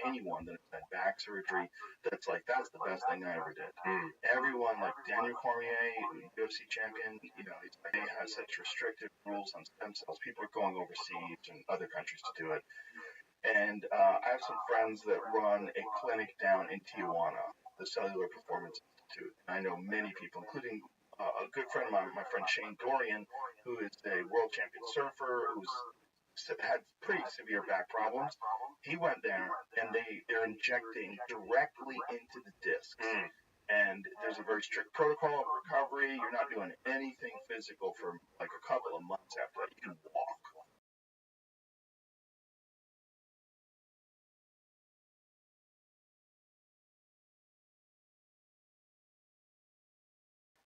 anyone that has had back surgery that's like, that's the best thing I ever did. Everyone, like Daniel Cormier, UFC champion, you know, he has such restrictive rules on stem cells. People are going overseas and other countries to do it. And I have some friends that run a clinic down in Tijuana, the Cellular Performance Institute. And I know many people, including a good friend of mine, my friend Shane Dorian, who is a world champion surfer, who's had pretty severe back problems. He went there, and they're injecting directly into the discs. And there's a very strict protocol of recovery. You're not doing anything physical for like a couple of months after that. You can walk.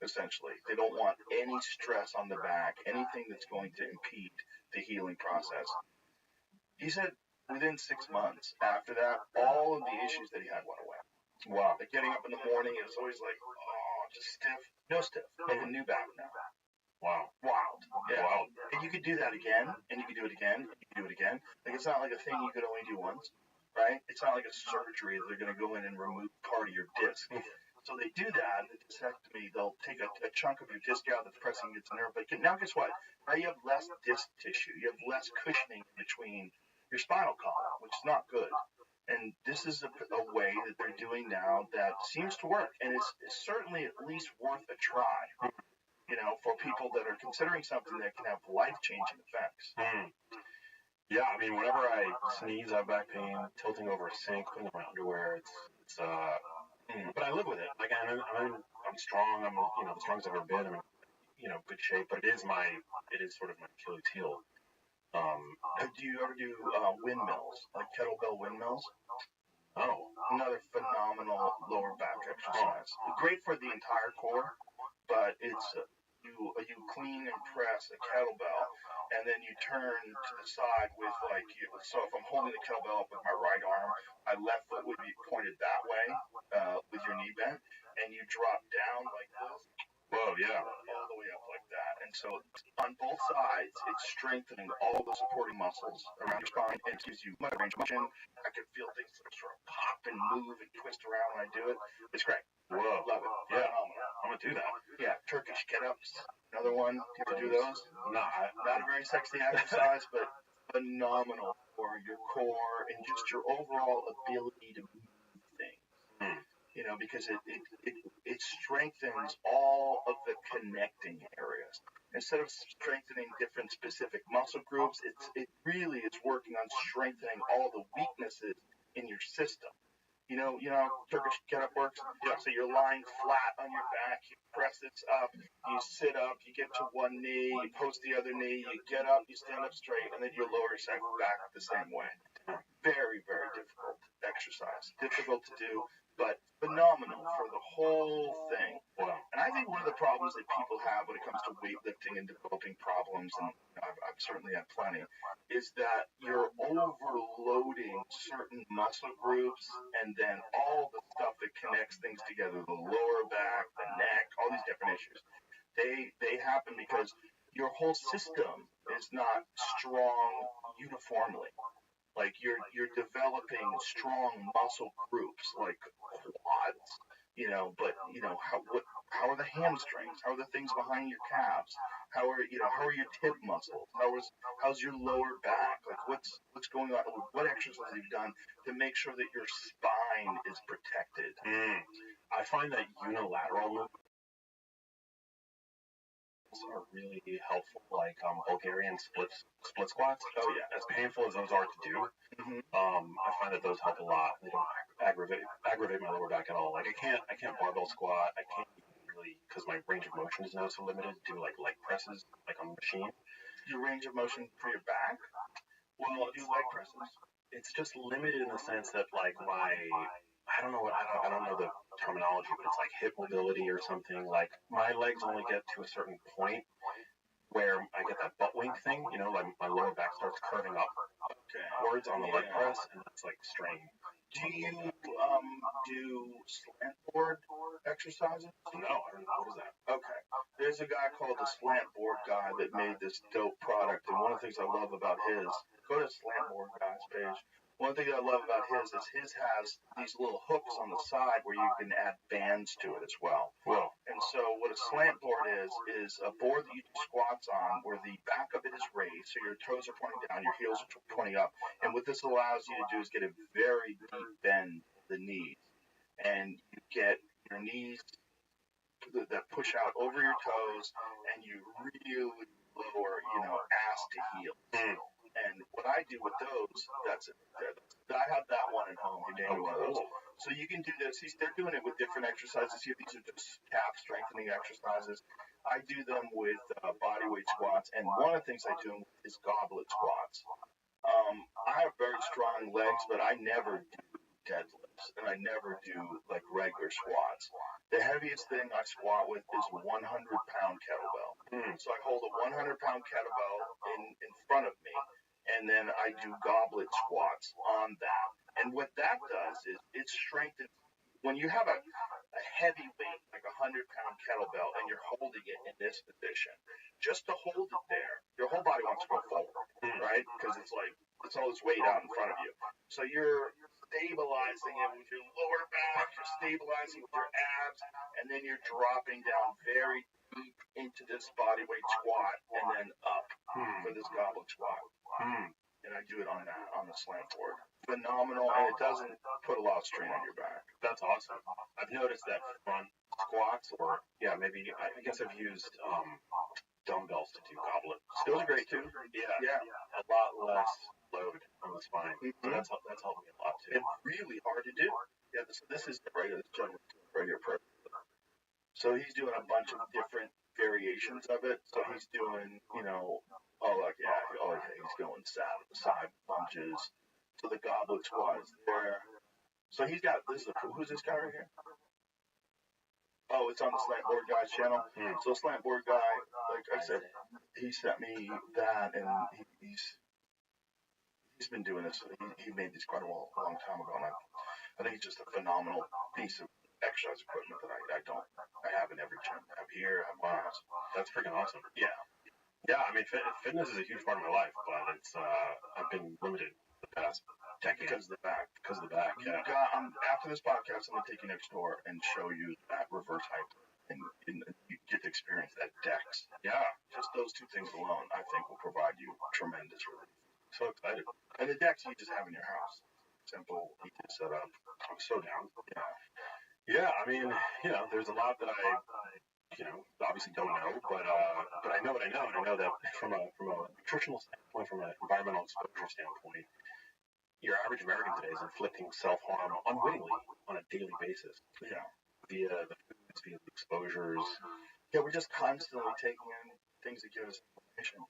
Essentially, they don't want any stress on the back, anything that's going to impede the healing process. He said within 6 months after that, all of the issues that he had went away. Wow. Like getting up in the morning, it was always like, oh, just stiff. No stiff. Like a new back now. Wow. Wild. Yeah. Wow. And you could do that again, and you could do it again, and you could do it again. Like, it's not like a thing you could only do once, right? It's not like a surgery that they're going to go in and remove part of your disc. So they do that, the discectomy, they'll take a chunk of your disc out that's pressing against the nerve. But now guess what? Now you have less disc tissue. You have less cushioning between your spinal column, which is not good. And this is a way that they're doing now that seems to work. And it's certainly at least worth a try, you know, for people that are considering something that can have life-changing effects. Yeah, I mean, whenever I sneeze, I have back pain, tilting over a sink, putting on my underwear, but I live with it. Like, I'm strong. I'm, you know, the strongest I've ever been. I'm in, you know, good shape. But it is sort of my Achilles heel. Do you ever do windmills, like kettlebell windmills? Oh, another phenomenal lower back exercise. Great for the entire core, but it's you clean and press a kettlebell, and then you turn to the side with so if I'm holding the kettlebell up with my right arm, my left foot would be pointed that way with your knee bent, and you drop down like this. Whoa, yeah. All the way up like that. And so on both sides, it's strengthening all the supporting muscles around your spine, and it gives you much range of motion. I can feel things sort of pop and move and twist around when I do it. It's great. Whoa. Love it. Yeah. Phenomenal. I'm going to do that. Yeah. Turkish get-ups. Another one. Do you ever do those? Nah. Not a very sexy exercise, but phenomenal for your core and just your overall ability to move things. You know, because it strengthens all of the connecting areas. Instead of strengthening different specific muscle groups, it really is working on strengthening all the weaknesses in your system. You know how Turkish get-up works? Yeah. So you're lying flat on your back, you press it up, you sit up, you get to one knee, you post the other knee, you get up, you stand up straight, and then you lower yourself back the same way. Very, very difficult exercise. Difficult to do, but phenomenal for the whole thing. Wow. And I think one of the problems that people have when it comes to weightlifting and developing problems, and I've certainly had plenty, is that you're overloading certain muscle groups, and then all the stuff that connects things together, the lower back, the neck, all these different issues, they happen because your whole system is not strong uniformly. Like you're developing strong muscle groups like quads, you know, but you know how are the hamstrings? How are the things behind your calves? How are your hip muscles? How's your lower back? Like what's going on? What exercises have you done to make sure that your spine is protected? I find that unilateral movements are really helpful, like Bulgarian split squats. Oh yeah, as painful as those are to do, I find that those help a lot. They don't aggravate my lower back at all. Like I can't barbell squat. I can't really, because my range of motion is now so limited, do like leg presses like on the machine. Your range of motion for your back? Well, do leg presses. It's just limited in the sense that like I don't know the terminology, but it's like hip mobility or something. Like my legs only get to a certain point where I get that butt wink thing, you know, like my lower back starts curving upwards on the leg press, and it's like strain. Do you do slant board exercises? No, I don't know. What is that? Okay. There's a guy called the Slant Board Guy that made this dope product, and one of the things I love about his, go to Slant Board Guy's page. One thing I love about his is his has these little hooks on the side where you can add bands to it as well. Well, And so what a slant board is a board that you do squats on where the back of it is raised, so your toes are pointing down, your heels are pointing up. And what this allows you to do is get a very deep bend of the knees. And you get your knees that push out over your toes, and you really lower, ass to heel. And what I do with those, I have that one at home. So you can do this. They're doing it with different exercises here. These are just calf strengthening exercises. I do them with body weight squats, and one of the things I do is goblet squats. I have very strong legs, but I never do deadlifts, and I never do like regular squats. The heaviest thing I squat with is 100-pound kettlebell. So I hold a 100-pound kettlebell in front of me, and then I do goblet squats on that. And what that does is it strengthens. When you have a heavy weight, like a 100-pound kettlebell, and you're holding it in this position, just to hold it there, your whole body wants to go forward, right? Because it's all this weight out in front of you. So you're stabilizing it with your lower back, you're stabilizing with your abs, and then you're dropping down very deep into this body weight squat, and then up for this goblet squat. And I do it on the slant board. Phenomenal, and it doesn't put a lot of strain on your back. That's awesome. I've noticed that front squats, or maybe I guess I've used dumbbells to do goblet. Those are great too. Yeah. A lot less load on the spine. So that's helped me a lot too. It's really hard to do. Yeah, this is right here. So he's doing a bunch of different variations of it. So he's doing, he's going side punches. So the goblet squat is there. So he's got who's this guy right here? Oh, it's on the Slant Board Guy's channel. So Slant Board Guy, like I said, he sent me that, and he's been doing this. He made these quite a long time ago, and I think it's just a phenomenal piece of exercise equipment that I have in every gym. I have here, I have miles. That's freaking awesome. Yeah. Yeah, I mean, fitness is a huge part of my life, but it's I've been limited the past decade because of the back. Yeah. After this podcast, I'm gonna take you next door and show you that reverse hype, and you get to experience that DEX. Yeah, just those two things alone, I think, will provide you tremendous relief. So excited. And the DEX you just have in your house, simple, easy to set up. I'm so down. Yeah. I mean, there's a lot that I obviously don't know, but I know what I know, and I know that from a nutritional standpoint, from an environmental exposure standpoint, your average American today is inflicting self-harm unwittingly on a daily basis. Yeah. Via the foods, via the exposures. Yeah, we're just constantly taking in things that give us information.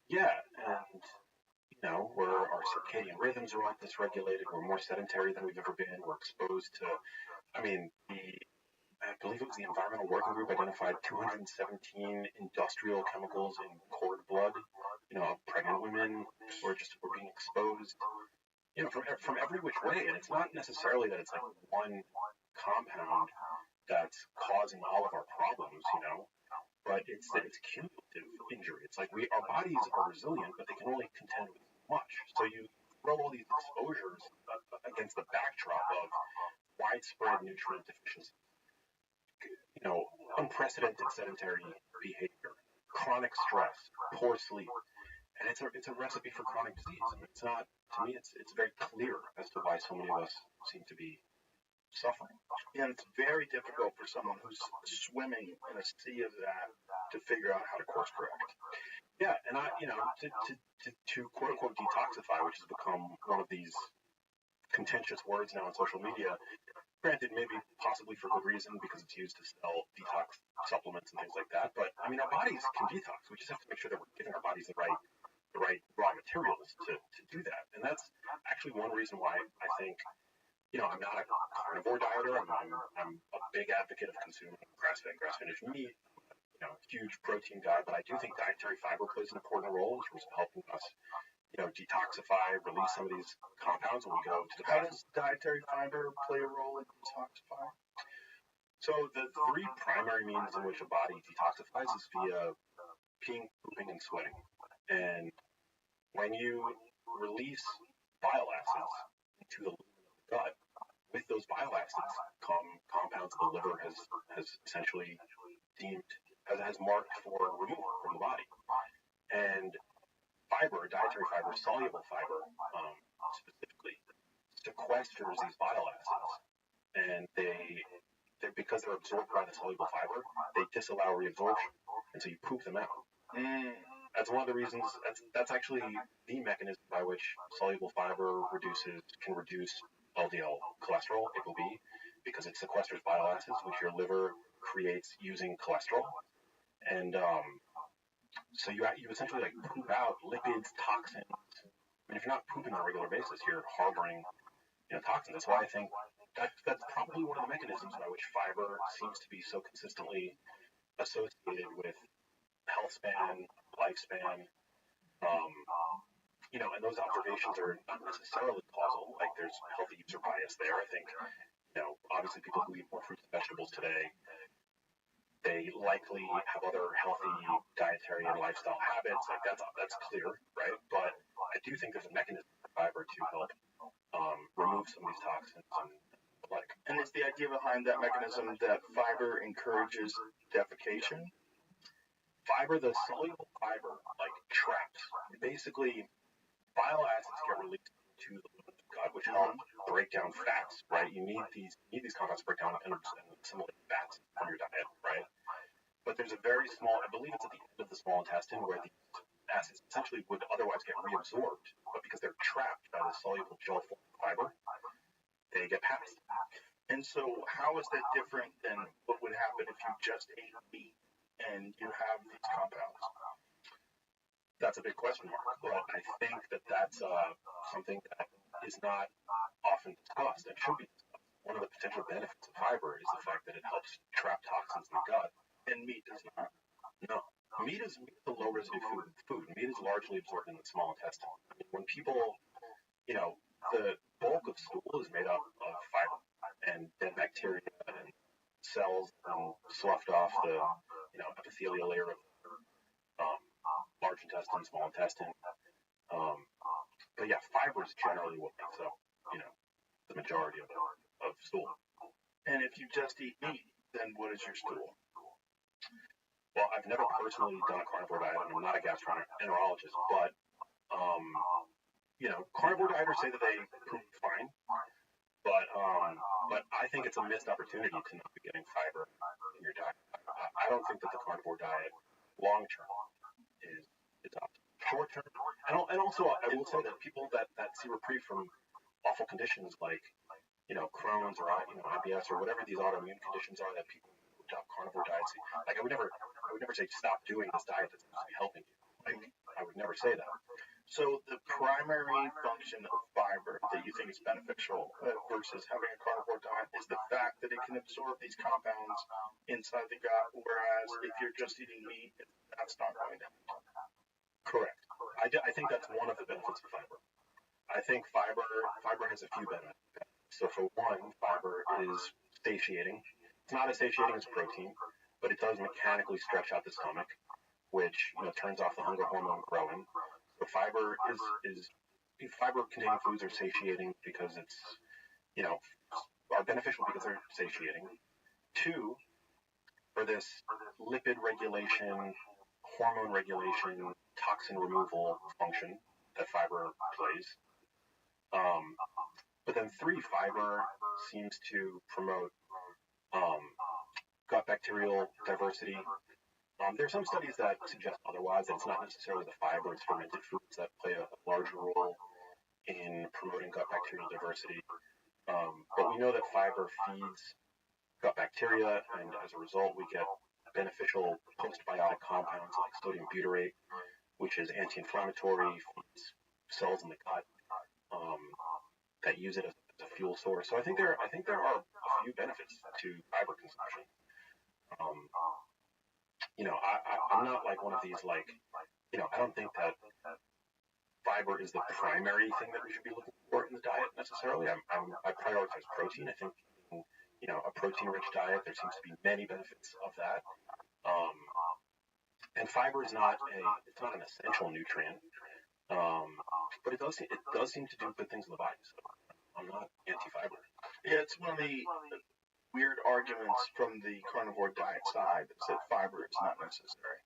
Yeah, and our circadian rhythms are all dysregulated. We're more sedentary than we've ever been. We're exposed to, I believe it was the Environmental Working Group identified 217 industrial chemicals in cord blood, pregnant women who are being exposed, from every which way. And it's not necessarily that it's like one compound that's causing all of our problems, but it's cumulative injury. It's like our bodies are resilient, but they can only contend with much. So you throw all these exposures against the backdrop of widespread nutrient deficiency, unprecedented sedentary behavior, chronic stress, poor sleep, and it's a recipe for chronic disease. And it's not, to me, it's very clear as to why so many of us seem to be suffering. And it's very difficult for someone who's swimming in a sea of that to figure out how to course correct. Yeah, and to quote unquote detoxify, which has become one of these contentious words now on social media. Granted, maybe possibly for good reason, because it's used to sell detox supplements and things like that. But our bodies can detox. We just have to make sure that we're giving our bodies the right raw materials to do that. And that's actually one reason why I think, I'm not a carnivore dieter. I'm a big advocate of consuming grass-fed, grass-finished meat. Huge protein guy, but I do think dietary fiber plays an important role in terms of helping us, detoxify, release some of these compounds when we go to the How does dietary fiber play a role in detoxifying? So the three primary means in which a body detoxifies is via peeing, pooping, and sweating. And when you release bile acids into the gut. With those bile acids come compounds the liver has essentially deemed has marked for removal from the body. And fiber, dietary fiber, soluble fiber, specifically, sequesters these bile acids, and because they're absorbed by the soluble fiber, they disallow reabsorption, and so you poop them out. That's one of the reasons. That's actually the mechanism by which soluble fiber can reduce LDL cholesterol, ApoB, because it sequesters bile acids, which your liver creates using cholesterol, and so you essentially like poop out lipids, toxins. I mean, if you're not pooping on a regular basis, you're harboring toxins. That's why I think that's probably one of the mechanisms by which fiber seems to be so consistently associated with health span, lifespan, and those observations are not necessarily causal. Like there's healthy user bias there. I think, obviously people who eat more fruits and vegetables today, they likely have other healthy dietary and lifestyle habits. Like that's clear, right? But I do think there's a mechanism for fiber to help remove some of these toxins and the like. And is the idea behind that mechanism that fiber encourages defecation? Fiber, the soluble fiber, like traps. Basically, bile acids get released to the gut, which help break down fats, right? You need these compounds to break down and assimilate fats from your diet, right? But there's a very small, I believe it's at the end of the small intestine, where these acids essentially would otherwise get reabsorbed, but because they're trapped by the soluble gel form fiber, they get passed. And so how is that different than what would happen if you just ate meat and you have these compounds? That's a big question mark, but I think that's something that is not often discussed and should be discussed. One of the potential benefits of fiber is the fact that it helps trap toxins in the gut, and meat does not. No, meat is a low residue food. Meat is largely absorbed in the small intestine. I mean, when people, the bulk of stool is made up of fiber and dead bacteria and cells sloughed off the epithelial layer of large intestine, small intestine. But yeah, fiber is generally what makes up, the majority of stool. And if you just eat meat, then what is your stool? Well, I've never personally done a carnivore diet, and I'm not a gastroenterologist, but carnivore dieters say that they poop fine, but I think it's a missed opportunity to not be getting fiber in your diet. I don't think that the carnivore diet long term is optimal. Short term, and also I will say that people that see reprieve from awful conditions like Crohn's or IBS or whatever these autoimmune conditions are that people who adopt carnivore diets, like I would never say stop doing this diet that's supposed to be helping you. Like I would never say that. So the primary function of fiber that you think is beneficial versus having a carnivore diet is the fact that it can absorb these compounds inside the gut, whereas if you're just eating meat, that's not going to happen. Correct. I think that's one of the benefits of fiber. I think fiber has a few benefits. So for one, fiber is satiating. It's not as satiating as protein, but it does mechanically stretch out the stomach, which turns off the hunger hormone ghrelin. So fiber containing foods are satiating because it's are beneficial because they're satiating. Two, for this lipid regulation, hormone regulation, toxin removal function that fiber plays. But then three, fiber seems to promote gut bacterial diversity. There are some studies that suggest otherwise, that it's not necessarily the fiber, it's fermented foods that play a large role in promoting gut bacterial diversity. But we know that fiber feeds gut bacteria, and as a result, we get beneficial postbiotic compounds like sodium butyrate, which is anti-inflammatory, feeds cells in the gut that use it as a fuel source. So I think there are a few benefits to fiber consumption. I'm not like one of these I don't think that fiber is the primary thing that we should be looking for in the diet necessarily. I prioritize protein. I think a protein-rich diet, there seems to be many benefits of that. And fiber is not an essential nutrient. But it does seem to do good things in the body. So I'm not anti-fiber. Yeah, it's one of the weird arguments from the carnivore diet side is that fiber is not necessary.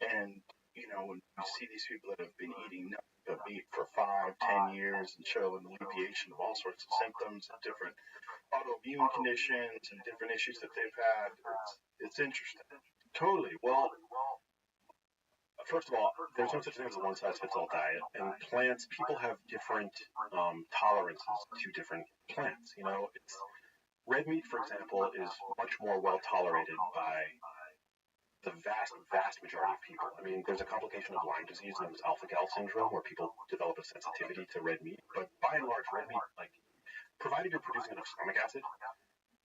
And when you see these people that have been eating nothing but meat for 5, 10 years and show an alleviation of all sorts of symptoms and different autoimmune conditions and different issues that they've had, it's interesting. Totally. Well, first of all, there's no such thing as a one-size-fits-all diet, and plants, people have different tolerances to different plants. It's red meat, for example, is much more well tolerated by the vast majority of people. I mean, there's a complication of Lyme disease known as alpha-gal syndrome, where people develop a sensitivity to red meat. But by and large, red meat, provided you're producing enough stomach acid,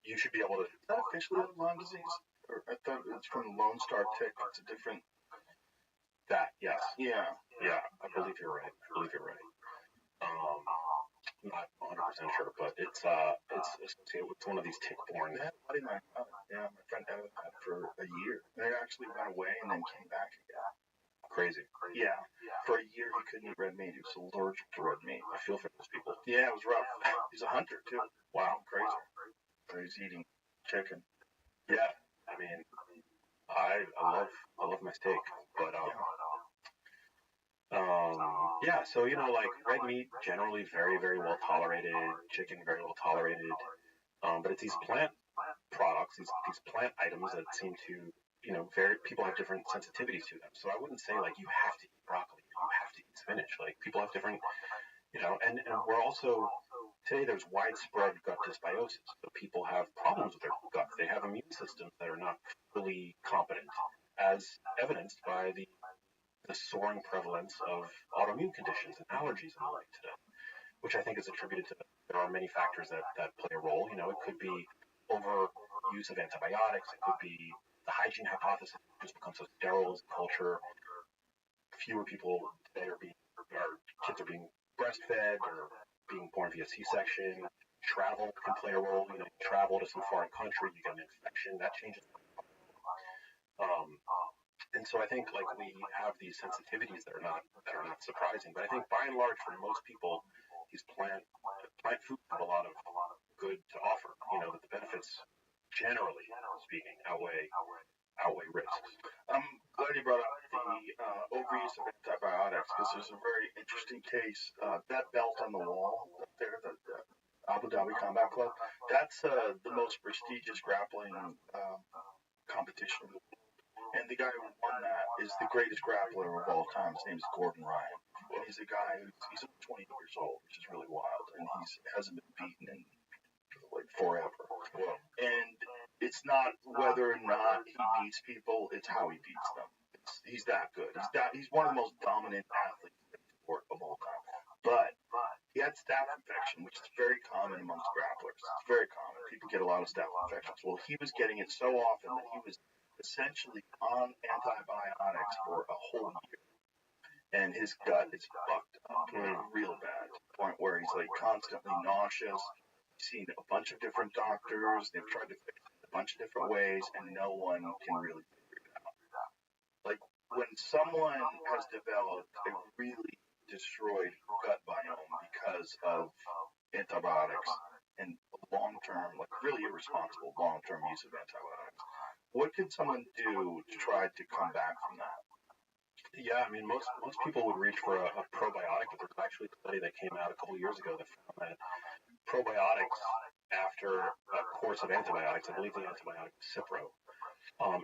you should be able to. Is that officially Lyme disease? Or I thought it's from Lone Star tick. It's a different. Yes. Yeah. I believe you're right. I'm not 100% sure, but it's associated with one of these tick-borne. Yeah, my friend had that for a year. And it actually went away and then came back again. Crazy. Yeah. For a year, he couldn't eat red meat. He was allergic to red meat. I feel for those people. Yeah, it was rough. He's a hunter, too. Wow. Crazy. So he's eating chicken. Yeah. I mean, I love my steak, but so red meat generally very, very well tolerated, chicken very well tolerated, but it's these plant products, these plant items that seem to people have different sensitivities to them. So I wouldn't say you have to eat broccoli, you have to eat spinach. People have different, and we're also today there's widespread gut dysbiosis. So people have problems with their gut. They have immune systems that are not fully competent, as evidenced by the soaring prevalence of autoimmune conditions and allergies and the like today, which I think is attributed to there are many factors that play a role. It could be overuse of antibiotics. It could be the hygiene hypothesis just becomes so sterile as a culture. Fewer people today kids are being breastfed or being born via C-section. Travel can play a role. You travel to some foreign country, you get an infection, that changes. And so I think we have these sensitivities that are not surprising. But I think by and large, for most people, these plant foods have a lot of good to offer. That the benefits, generally speaking, outweigh risks. I'm glad you brought up the overuse of antibiotics because there's a very interesting case. That belt on the wall up there, the Abu Dhabi Combat Club, that's the most prestigious grappling competition. And the guy who won that is the greatest grappler of all time. His name is Gordon Ryan. And he's a guy he's only 20 years old, which is really wild. And he hasn't been beaten in forever. And it's not whether or not he beats people, it's how he beats them. He's that good. He's one of the most dominant athletes in the sport of all time. But he had staph infection, which is very common amongst grapplers. It's very common. People get a lot of staph infections. Well, he was getting it so often that he was essentially on antibiotics for a whole year, and his gut is fucked up real bad to the point where he's constantly nauseous. He's seen a bunch of different doctors. They've tried to fix it a bunch of different ways, and no one can really figure it out. When someone has developed a really destroyed gut biome because of antibiotics and long-term, really irresponsible long-term use of antibiotics, what can someone do to try to come back from that? Yeah, I mean, most people would reach for a probiotic, but there's actually a study that came out a couple of years ago that found that probiotics after a course of antibiotics, I believe the antibiotic Cipro,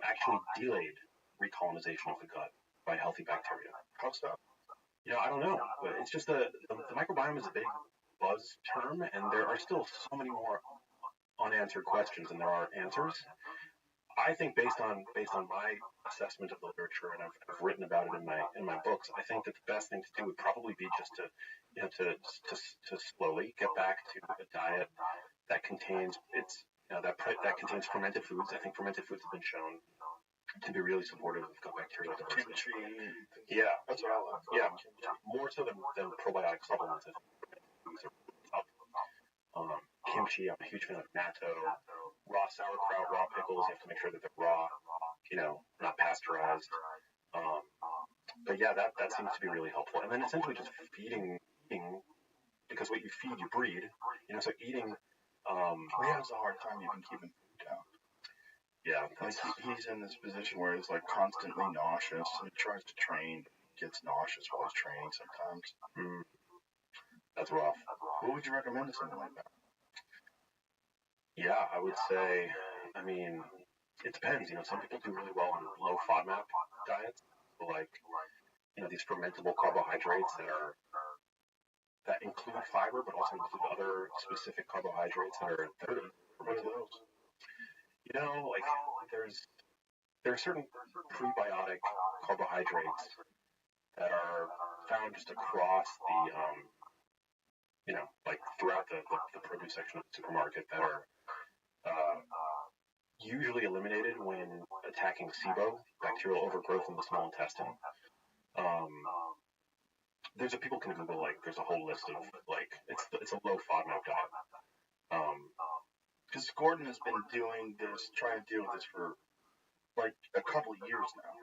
actually delayed recolonization of the gut by healthy bacteria. How so? I don't know, but it's just the microbiome is a big buzz term, and there are still so many more unanswered questions than there are answers. I think based on my assessment of the literature, and I've written about it in my books, I think that the best thing to do would probably be just to slowly get back to a diet that contains that contains fermented foods. I think fermented foods have been shown to be really supportive of gut bacteria. Kimchi. Yeah, that's what I love. Yeah, more so than probiotic supplements. I think kimchi. I'm a huge fan of natto. Raw sauerkraut, raw pickles, you have to make sure that they're raw, not pasteurized. But yeah, that seems to be really helpful. And then essentially just feeding, because what you feed, you breed. So eating. He has a hard time even keeping food down. Yeah, like he's in this position where he's like constantly nauseous and he tries to train, gets nauseous while he's training sometimes. That's rough. What would you recommend to someone like that? Yeah, I would say, I mean, it depends. Some people do really well on low FODMAP diets, like these fermentable carbohydrates that include fiber, but also include other specific carbohydrates that are fermentable. Like there are certain prebiotic carbohydrates that are found just across like throughout the produce section of the supermarket that are usually eliminated when attacking SIBO, bacterial overgrowth in the small intestine. People can Google, like, there's a whole list of, like, it's a low FODMAP diet. Because Gordon has been trying to deal with this for like a couple of years now.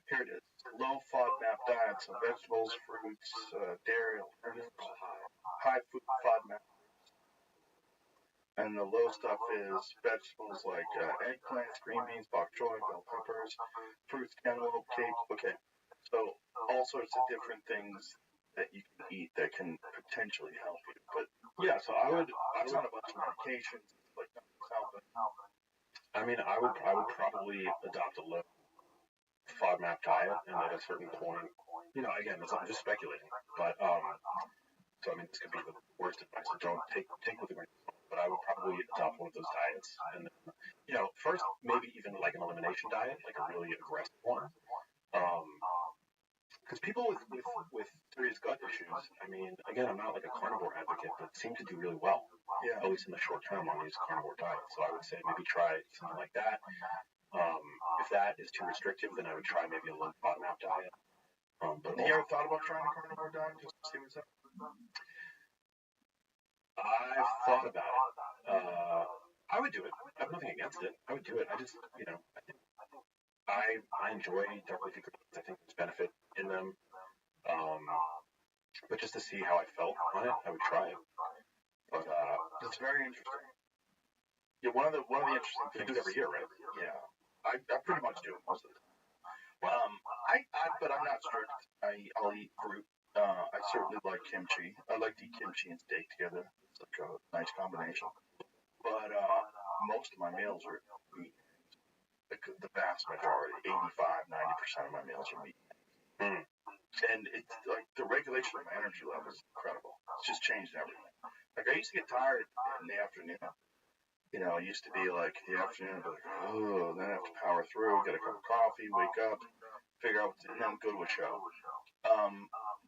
Here it is: low FODMAP diet, so vegetables, fruits, dairy, high food FODMAP. And the low stuff is vegetables like eggplants, green beans, bok choy, bell peppers, fruits, cantaloupe, cake. Okay, so all sorts of different things that you can eat that can potentially help you. But yeah, so it's not a bunch of medications, like nothing's helping. I mean, I would probably adopt a low FODMAP diet, and at a certain point, again, I'm just speculating, but so I mean, this could be the worst advice, so don't take with a grain of salt. But I would probably adopt one of those diets, and then, first maybe even like an elimination diet, like a really aggressive one. Because people with serious gut issues, I mean, again, I'm not like a carnivore advocate, but seem to do really well. Yeah. At least in the short term on these carnivore diets. So I would say maybe try something like that. If that is too restrictive, then I would try maybe a low FODMAP diet. But have you ever thought about trying a carnivore diet just to see what's up? I've thought about it. I would do it. I have nothing against it. I would do it. I just, I enjoy dark leafy greens. I think there's benefit in them. But just to see how I felt on it, I would try it. But it's very interesting. Yeah, one of the interesting things. You do it every year, right? Yeah, I pretty much do it most of the time. But I'm not strict. I'll eat fruit. I certainly like kimchi. I like to eat kimchi and steak together. It's like a nice combination. But most of my meals are meat. The vast majority, 85-90% of my meals are meat. And it's like the regulation of my energy level is incredible. It's just changed everything. Like I used to get tired in the afternoon. It used to be like the afternoon, I'd be like, oh, then I have to power through, get a cup of coffee, wake up, figure out, and then go to a show.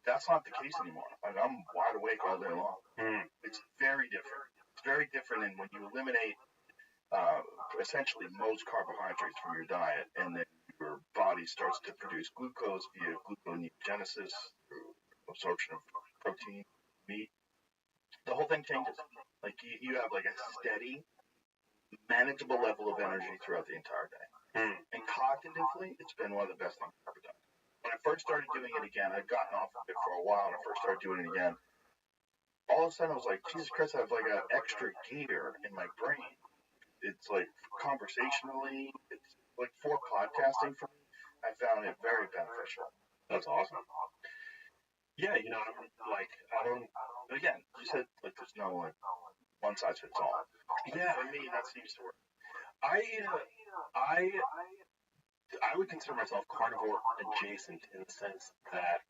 That's not the case anymore. Like I'm wide awake all day long. It's very different. It's very different in when you eliminate essentially most carbohydrates from your diet, and then your body starts to produce glucose via gluconeogenesis through absorption of protein, meat. The whole thing changes. Like you have like a steady, manageable level of energy throughout the entire day. And cognitively, it's been one of the best things I've ever done. When I first started doing it again, I'd gotten off of it for a while, and I first started doing it again. All of a sudden, I was like, Jesus Christ, I have like an extra gear in my brain. It's like conversationally, it's like for podcasting for me, I found it very beneficial. That's awesome. Yeah, again, you said like there's no like one size fits all. Yeah, for me that seems to work. I would consider myself carnivore adjacent in the sense that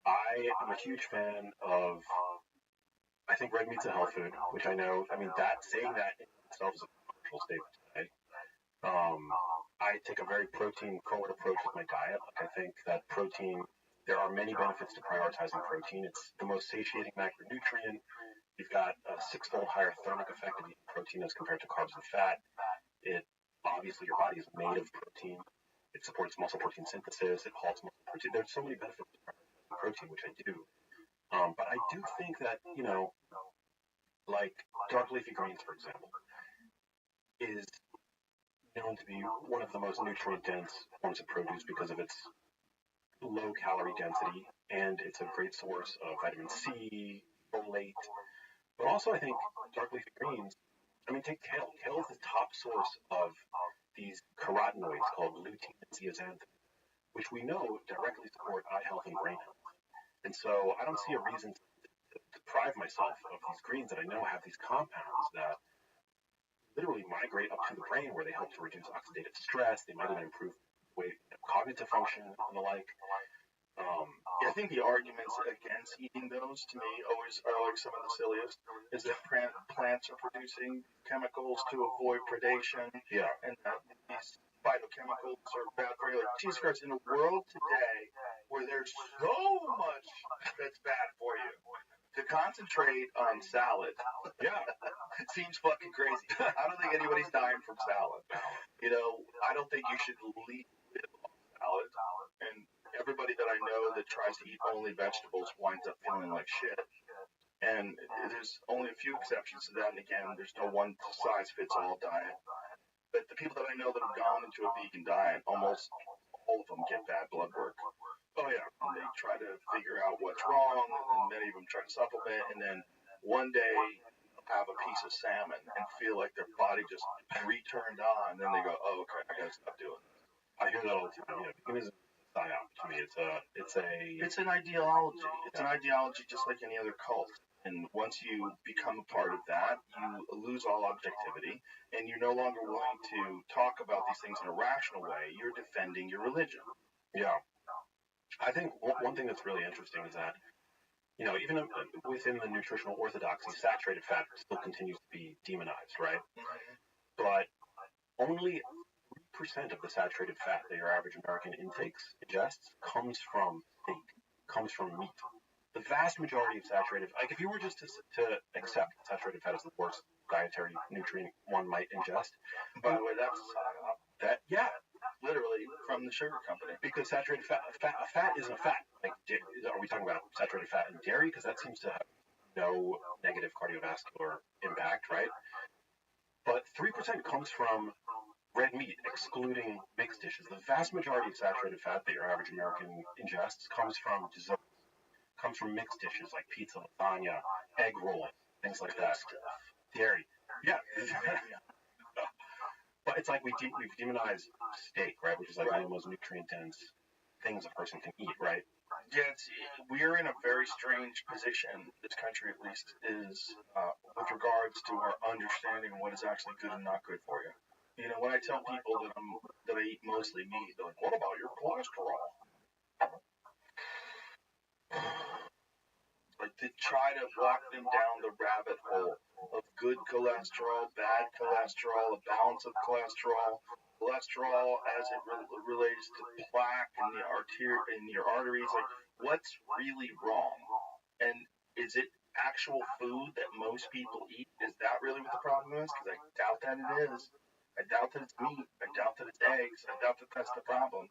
I am a huge fan of, I think red meat's a health food, which I know, saying that in itself is a controversial statement today. I take a very protein forward approach with my diet. Like I think that protein, there are many benefits to prioritizing protein. It's the most satiating macronutrient. You've got a 6-fold higher thermic effect of eating protein as compared to carbs and fat. Obviously your body is made of protein. It supports muscle protein synthesis. It halts muscle protein. There's so many benefits to protein, which I do. But I do think that, like dark leafy greens, for example, is known to be one of the most nutrient-dense forms of produce because of its low calorie density, and it's a great source of vitamin C, folate, but also I think dark leafy greens. I mean, take kale. Kale is the top source of these carotenoids called lutein and zeaxanthin, which we know directly support eye health and brain health. And so I don't see a reason to deprive myself of these greens that I know have these compounds that literally migrate up to the brain where they help to reduce oxidative stress. They might even improve cognitive function and the like. I think the arguments against eating those to me always are like some of the silliest. Is that plants are producing chemicals to avoid predation, Yeah. and that these phytochemicals are bad for you. Like, Jesus Christ, in a world today where there's so much that's bad for you, to concentrate on salad, Yeah. it seems fucking crazy. I don't think anybody's dying from salad. You know, I don't think you should live off salad. And everybody that I know that tries to eat only vegetables winds up feeling like shit. And there's only a few exceptions to that. And again, there's no one size fits all diet. But the people that I know that have gone into a vegan diet, almost all of them get bad blood work. Oh yeah. And they try to figure out what's wrong, and then many of them try to supplement, and then one day they'll have a piece of salmon and feel like their body just returned on. And then they go, "Oh, okay, I gotta stop doing this." I hear that all the time. Yeah, veganism is a psyop to me. It's an ideology. It's an ideology just like any other cult. And once you become a part of that, you lose all objectivity, and you're no longer willing to talk about these things in a rational way. You're defending your religion. Yeah. I think one thing that's really interesting is that, you know, even within the nutritional orthodoxy, saturated fat still continues to be demonized, right? But only 3% of the saturated fat that your average American ingests comes from steak, comes from meat. The vast majority of saturated, like if you were just to accept saturated fat as the worst dietary nutrient one might ingest, by the way, that's a psyop. That, yeah, literally from the sugar company. Because saturated fat isn't a fat. Like, are we talking about saturated fat in dairy? Because that seems to have no negative cardiovascular impact, right? But 3% comes from red meat, excluding mixed dishes. The vast majority of saturated fat that your average American ingests comes from desserts, comes from mixed dishes like pizza, lasagna, egg rolls, things like that. Dairy. Yeah. But it's like we've demonized steak, right? Which is like one of the most nutrient-dense things a person can eat, right? Yeah, we're in a very strange position, this country at least, is with regards to our understanding of what is actually good and not good for you. You know, when I tell people that I eat mostly meat, they're like, "What about your cholesterol?" Like, to try to walk them down the rabbit hole of good cholesterol, bad cholesterol, a balance of cholesterol as it relates to plaque in your arteries. Like, what's really wrong? And is it actual food that most people eat? Is that really what the problem is? Because I doubt that it is. I doubt that it's meat. I doubt that it's eggs. I doubt that that's the problem.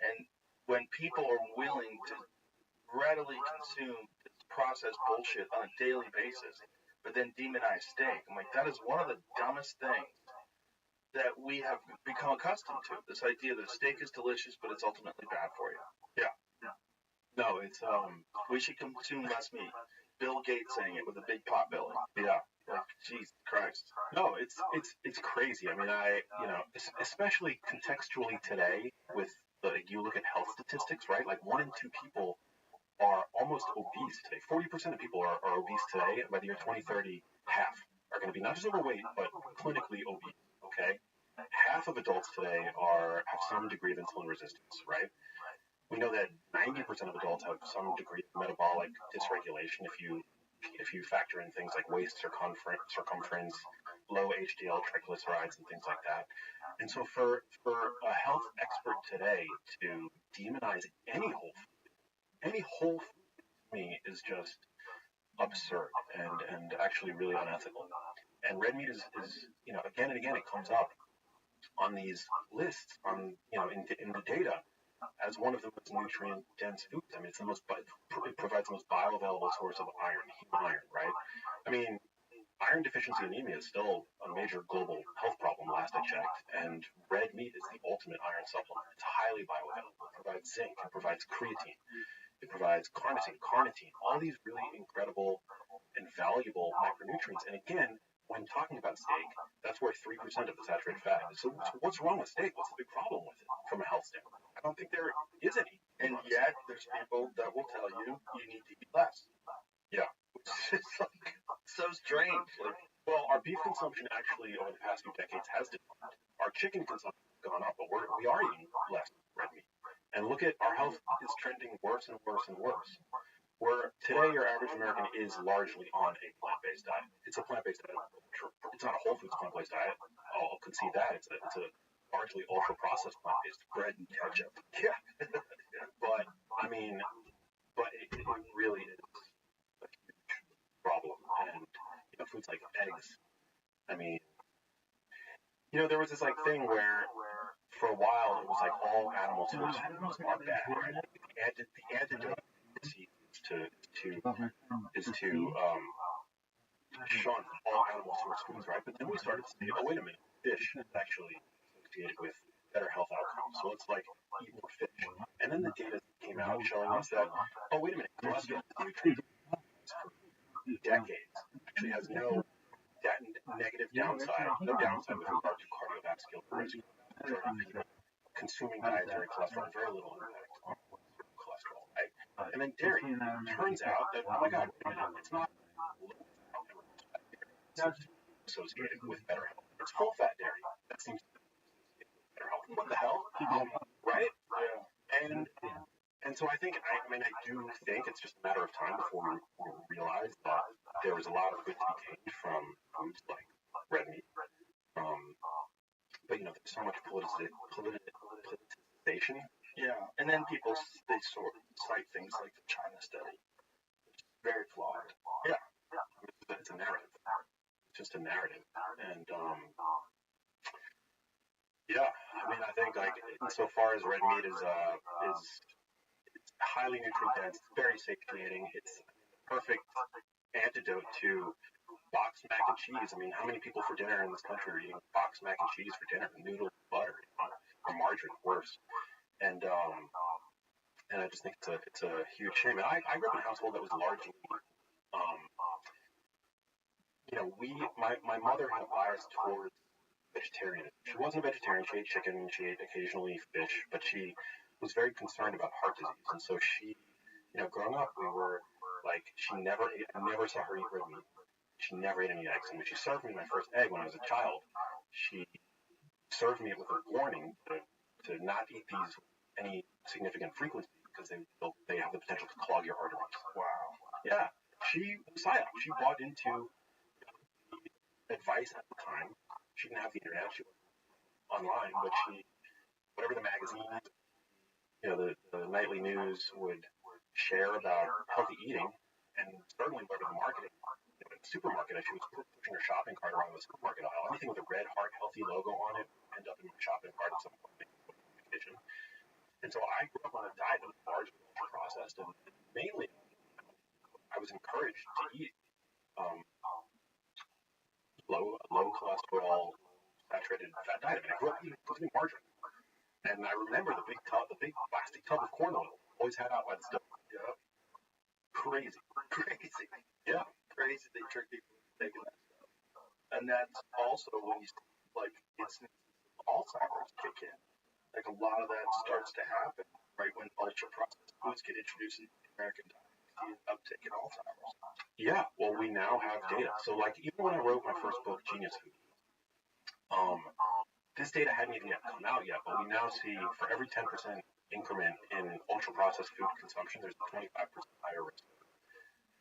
And when people are willing to readily consume this processed bullshit on a daily basis, but then demonize steak, I'm like, that is one of the dumbest things that we have become accustomed to. This idea that steak is delicious, but it's ultimately bad for you. Yeah. No, it's we should consume less meat. Bill Gates saying it with a big pot belly. Yeah. Like, Jesus Christ. No, it's crazy. I mean, especially contextually today with you look at health statistics, right? Like 1 in 2 people are almost obese today. 40% of people are obese today. And by the year 2030, half are going to be not just overweight, but clinically obese. Okay. Half of adults today have some degree of insulin resistance, right? We know that 90% of adults have some degree of metabolic dysregulation if you factor in things like waist circumference, low HDL triglycerides, and things like that. And so for a health expert today to demonize any whole food to me is just absurd and actually really unethical. And red meat is again and again it comes up on these lists in the data as one of the most nutrient-dense foods. I mean, it provides the most bioavailable source of iron, right? I mean, iron deficiency anemia is still a major global health problem. problem last I checked, and red meat is the ultimate iron supplement. It's highly bioavailable. It provides zinc. It provides creatine. It provides carnitine, all these really incredible and valuable micronutrients. And again, when talking about steak, that's where 3% of the saturated fat is. So what's wrong with steak? What's the big problem with it from a health standpoint? I don't think there is any. And yet, there's people that will tell you you need to eat less. Yeah. It's like so strange. Like, well, our beef consumption actually over the past few decades has declined. Our chicken consumption has gone up, but we are eating less red meat. And look at our health is trending worse and worse and worse. Where today your average American is largely on a plant-based diet. It's a plant-based diet. It's not a whole foods plant-based diet. I'll concede that. It's a largely ultra-processed plant-based bread and ketchup. yeah. But I mean, it really is a huge problem. And foods like eggs. I mean, there was this like thing where for a while it was like all animal sources are bad. Right? The antidote is to shun all animal source foods, right? But then we started to say, oh wait a minute, fish is actually associated with better health outcomes. So it's like eat more fish. And then the data came out showing us that, oh wait a minute, cholesterol is a nutrient for decades. Actually has no negative downside, no downside with regard to cardiovascular risk. Consuming dietary cholesterol, very little impact on cholesterol, right? And then dairy. Turns out that, oh my God, it's not associated with better health. It's full-fat dairy that seems to be associated with better health. What the hell? Right? Yeah. And so I do think it's just a matter of time before we realize that there is a lot of good to be gained from foods like red meat. But there's so much politicization. Yeah, and then people they sort of cite things like the China study, which is very flawed. Yeah, it's a narrative. It's just a narrative, and I think like insofar as red meat is it's highly nutrient dense, very satiating. It's the perfect antidote to boxed mac and cheese. I mean, how many people for dinner in this country are eating boxed mac and cheese for dinner? Noodles, butter, or margarine, worse. And I just think it's a huge shame. And I grew up in a household that was largely, my mother had a bias towards vegetarianism. She wasn't a vegetarian. She ate chicken. She ate occasionally fish, but she was very concerned about heart disease. And so she, growing up, we were like, I never saw her eat red meat. She never ate any eggs. And when she served me my first egg when I was a child, she served me it with a warning to not eat these any significant frequency because they have the potential to clog your arteries. Wow. Yeah. She was silent. She bought into the advice at the time. She didn't have the internet. She was online, but whatever the magazines, the nightly news would share about healthy eating, and certainly whatever the marketing, in the supermarket, as she was pushing her shopping cart around the supermarket aisle, anything with a red heart healthy logo on it would end up in my shopping cart at some point in the kitchen. And so I grew up on a diet that was largely ultra-processed, and mainly I was encouraged to eat low cholesterol, saturated fat diet. I mean, I grew up eating margarine. And I remember the big plastic tub of corn oil always had out by the stove. Yeah. Crazy. Yeah. Crazy they trick people into taking that stuff. And that's also when you like instances of Alzheimer's kick in. Like a lot of that starts to happen right when ultra processed foods get introduced into the American diet. The uptick in Alzheimer's. Yeah, well we now have data. So like even when I wrote my first book, Genius Food, this data hadn't even yet come out yet, but we now see for every 10% increment in ultra-processed food consumption, there's a 25% higher risk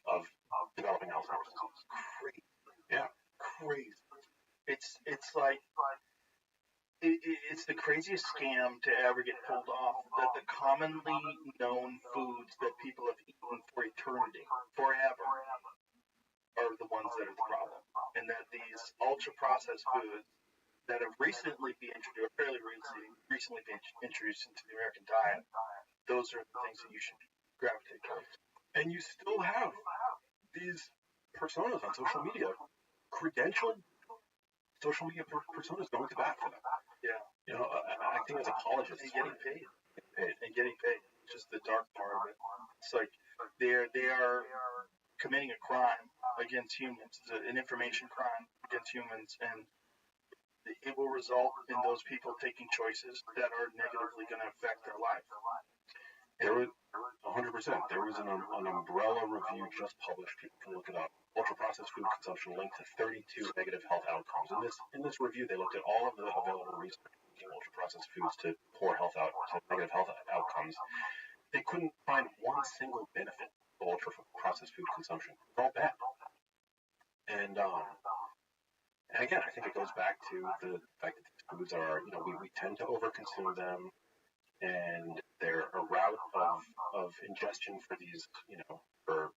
of developing Alzheimer's disease. Crazy. Yeah. Crazy. It's like it's the craziest scam to ever get pulled off, that the commonly known foods that people have eaten for eternity, forever, are the ones that are the problem. And that these ultra-processed foods that have recently been introduced, recently been introduced into the American diet, those are the things that you should gravitate towards. And you still have these personas on social media credentialed social media personas going to bat for them. Yeah. You know, acting as apologists. And getting paid. Getting paid. Just the dark part of it. It's like they are committing a crime against humans, an information crime against humans, and it will result in those people taking choices that are negatively going to affect their life. There was 100%. There was an umbrella review just published. People can look it up. Ultra-processed food consumption linked to 32 negative health outcomes. In this review, they looked at all of the available research linking ultra-processed foods to negative health outcomes. They couldn't find one single benefit of ultra-processed food consumption. It's all bad. And again, I think it goes back to the fact that these foods are, we tend to overconsume them, and they're a route of ingestion for these, for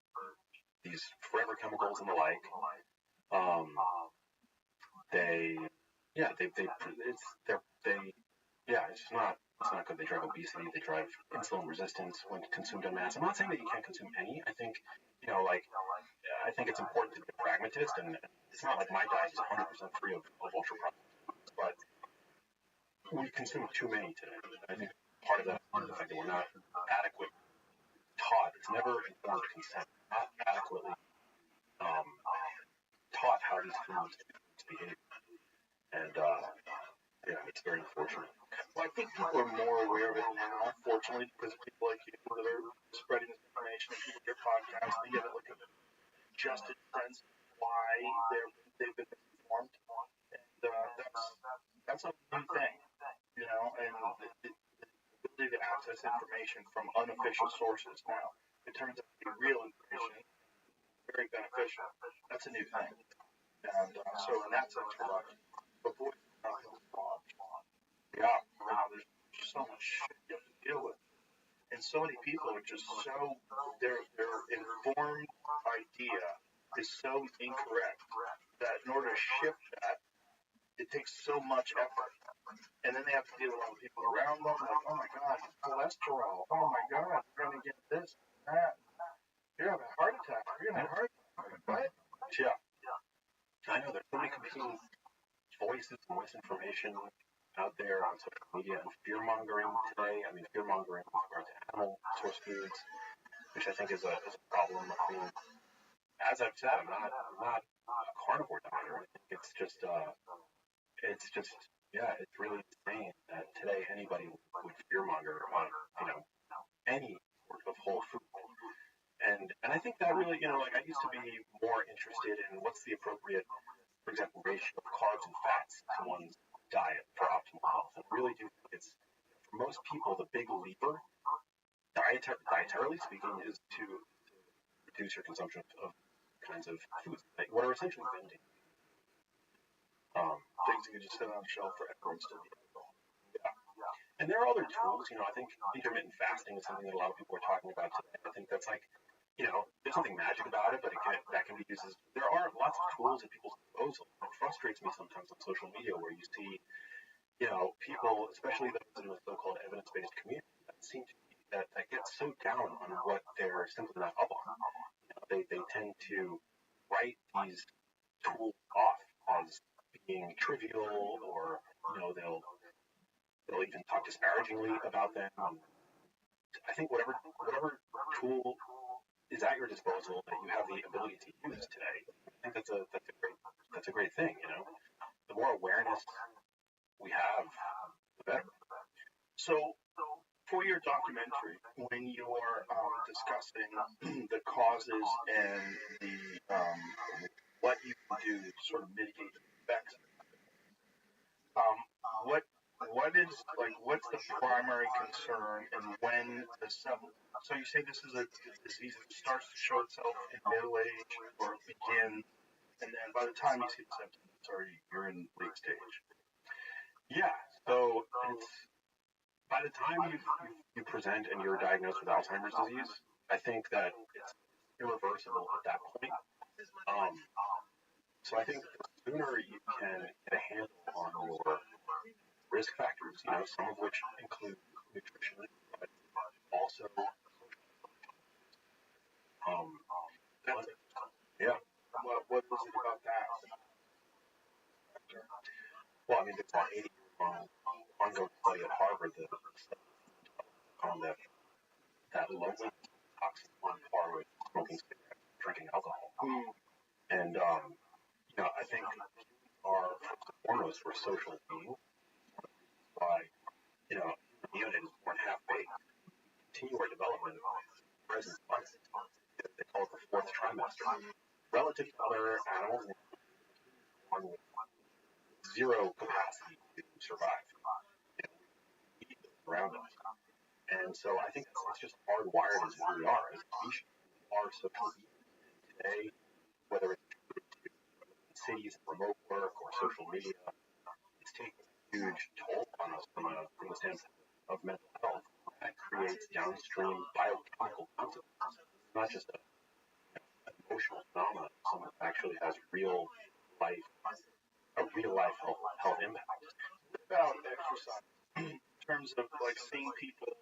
these forever chemicals and the like. It's not good. They drive obesity. They drive insulin resistance when consumed en masse. I'm not saying that you can't consume any. I think, I think it's important to be a pragmatist, and it's not like my diet is 100% free of ultra processed, but we consume too many today. I think part of that is the fact that we're not adequately taught. It's never informed consent. Not adequately taught how these foods behave, and it's very unfortunate. Well, I think people are more aware of it now, fortunately, because of people like you that are spreading this information, and people hear podcasts, they get it like a adjusted sense of why they've been informed, and that's a new thing, and the ability to access information from unofficial sources now, it turns out to be real information, very beneficial. That's a new thing, and so in that sense, for us, but boy, yeah, there's so much shit you have to deal with. And so many people are just their informed idea is so incorrect that in order to shift that, it takes so much effort. And then they have to deal with all the people around them, like, oh my God, cholesterol, oh my God, you're going to get this, that, you're going to have a heart attack, you're going to have a heart attack, what? Yeah. I know there's so many competing voices and misinformation out there on social media, and fear-mongering today. I mean, fear-mongering with regard to animal source foods, which I think is a problem. I mean, as I've said, I'm not a carnivore dieter. I think it's just it's really insane that today anybody would fear-monger on, any sort of whole food. And I think that really, I used to be more interested in what's the appropriate, for example, ratio of carbs and fats to one's diet for optimal health. And I really do think it's, for most people, the big lever, dietarily speaking, is to reduce your consumption of kinds of foods, what are essentially vending. Things you can just sit on a shelf for everyone to be able. Yeah. And there are other tools, I think intermittent fasting is something that a lot of people are talking about today. I think that's like, there's something magic about it, but that can be used as, there are lots of tools at people's disposal. It frustrates me sometimes on social media where you see, people, especially those in the so-called evidence-based community, that get so down on what they're simply not up on. They tend to write these tools off as being trivial, or they'll even talk disparagingly about them. I think whatever tool is at your disposal that you have the ability to use today, I think that's a great thing. The more awareness we have, the better. So, for your documentary, when you're discussing the causes and the what you can do to sort of mitigate the effects, what's the primary concern, and when so you say this is a disease that starts to show itself in middle age or begins, and then by the time you see the symptoms, you're in late stage. Yeah. So it's by the time you present and you're diagnosed with Alzheimer's disease, I think that it's irreversible at that point. So I think the sooner you can get a handle on your risk factors, some of which include nutrition, but also yeah. What was it about that? Well, I mean, there's an 80-year-long ongoing study at Harvard that found that loneliness toxin on par with smoking cigarettes, drinking alcohol. And, I think are, first and foremost, we're social beings. Why, the unit is born half-baked. Continue our development present months. They call it the fourth trimester. Relative to other animals, born with zero capacity to survive. We need them around us. And so I think it's just hardwired as who we are as a species. We are social beings. Today, whether it's in cities and remote work or social media, it's taking a huge toll on us from the standpoint of mental health. That creates downstream biochemical consequences. It's not just an emotional phenomenon. Someone actually has a real life health impact. What about exercise in terms of like seeing people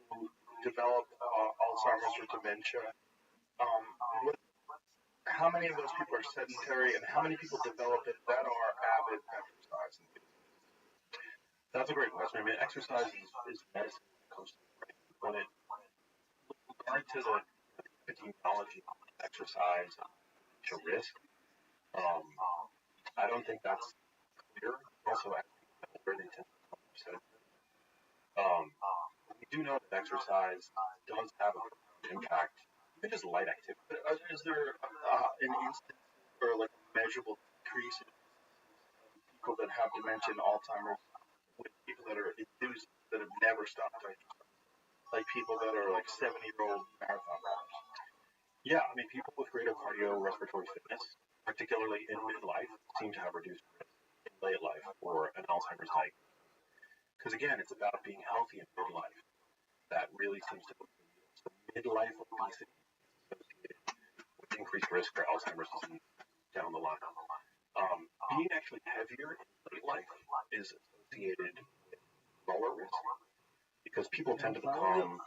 who develop Alzheimer's or dementia? How many of those people are sedentary, and how many people develop it that are avid exercise? That's a great question. I mean, exercise is medicine when it comes to the brain. When it with regard to the epidemiology of exercise to risk, I don't think that's clear. Also, older they tend to become more sedentary. We do know that exercise does have a impact, even just light activity. Is there an instance or like a measurable decrease in people that have dementia and Alzheimer's with people that are enthused that have never stopped exercise? Like people that are like 70-year-old marathon runners. Yeah, I mean, people with greater cardiorespiratory fitness, particularly in midlife, seem to have reduced risk in late life or an Alzheimer's diagnosis. Because again, it's about being healthy in midlife. That really seems to be so midlife obesity is associated with increased risk for Alzheimer's disease down the line. Being actually heavier in late life is associated with lower risk because people tend to become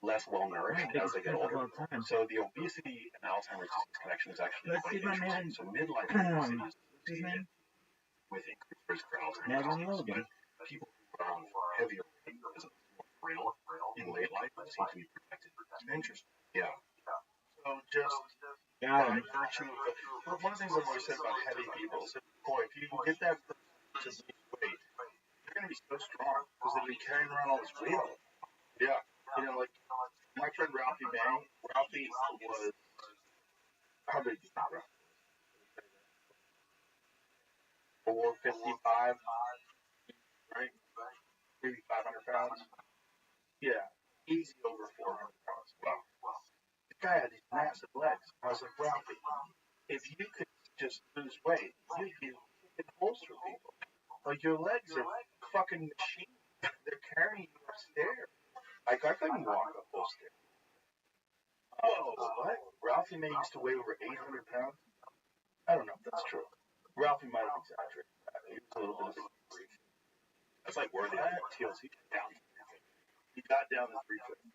less well nourished as they get older. So the obesity and Alzheimer's disease connection is actually quite interesting. So midlife obesity is associated with increased risk for Alzheimer's disease, but people who are heavier as more frail in late life seem to be protected. Interesting. Yeah. So just by virtue of one of the things I've always said about heavy people is that, boy, if you can get that person to lose weight, they're going to be so strong because they'll be carrying around all this weight. Yeah. Like my friend Ralphie May. Ralphie was, how big is that, Ralphie? 455, right? Maybe 500 pounds. Yeah. Easy over 400 pounds. Wow. The guy had these massive legs. I was like, Ralphie, if you could just lose weight, you'd be kicking holes through people. Like your legs are fucking machines. They're carrying you upstairs. Like I couldn't walk up those stairs. Whoa, what? Ralphie May used to weigh over 800 pounds? I don't know if that's true. Ralphie might have exaggerated that. He was a little bit of a freak. That's like worthy of TLC down. He got down to 350.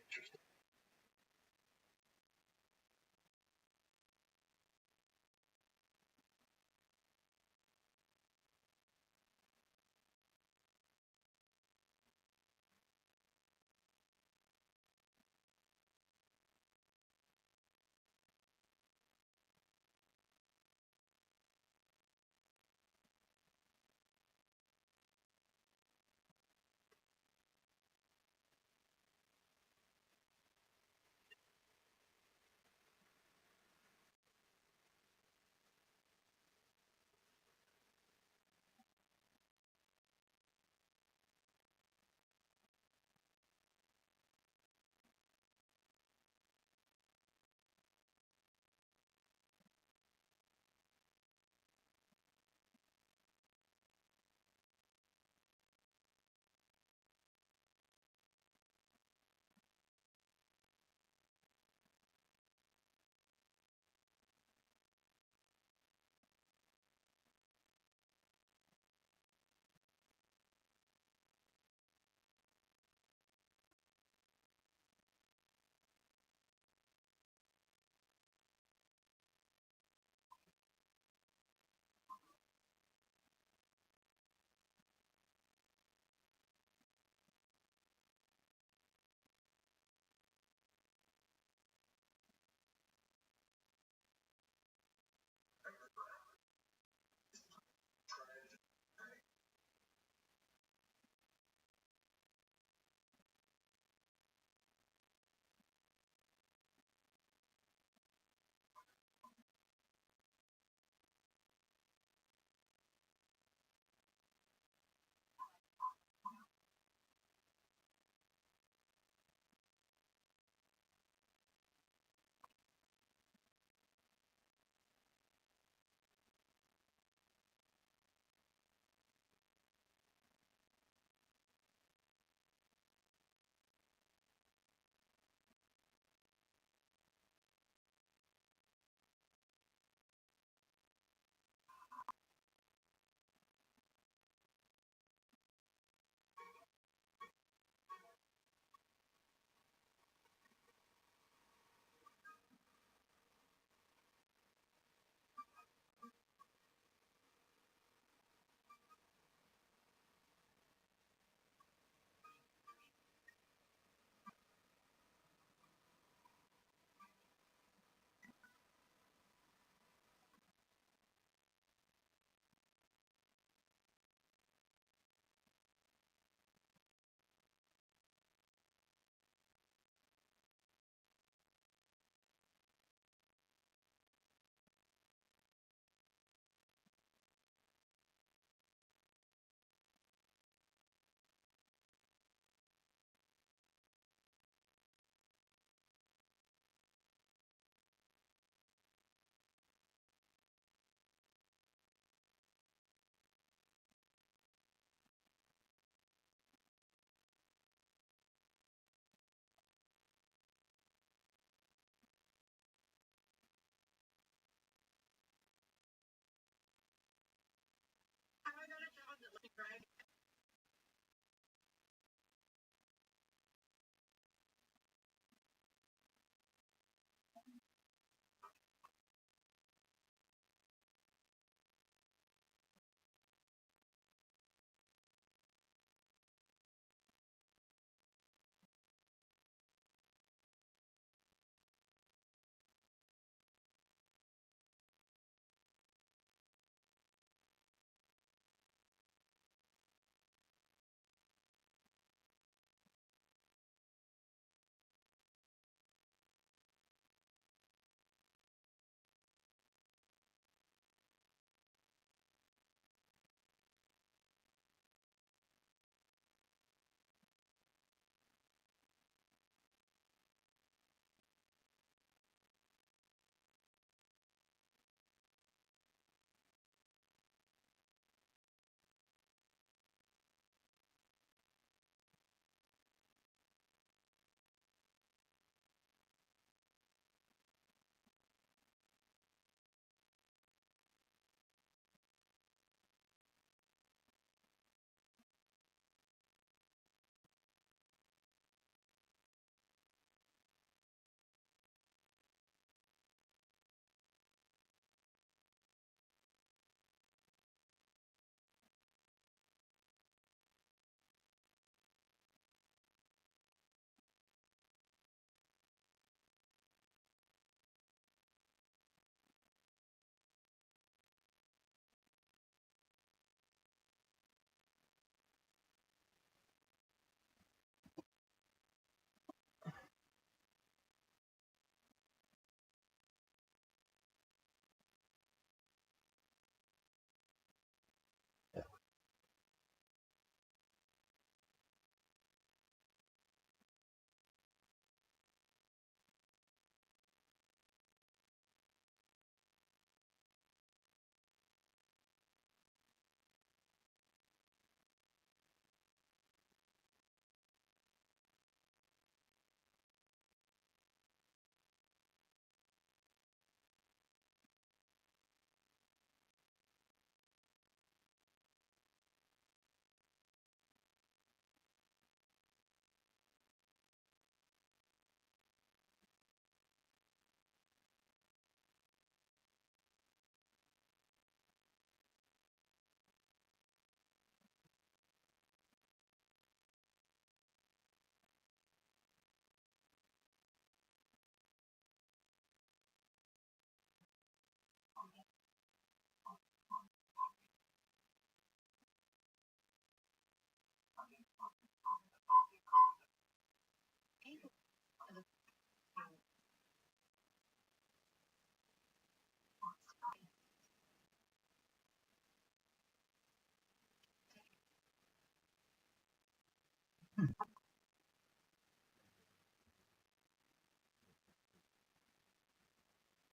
Interesting.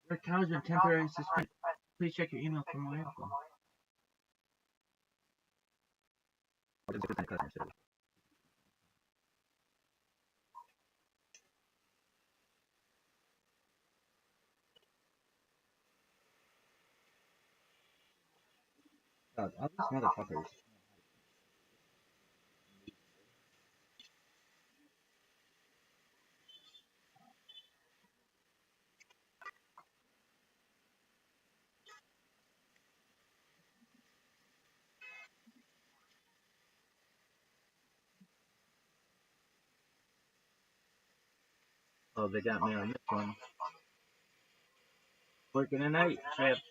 The account has been temporarily suspended. Please check your email for more info. Customer service. God, all these motherfuckers. Oh, they got me on this one. Working a night shift.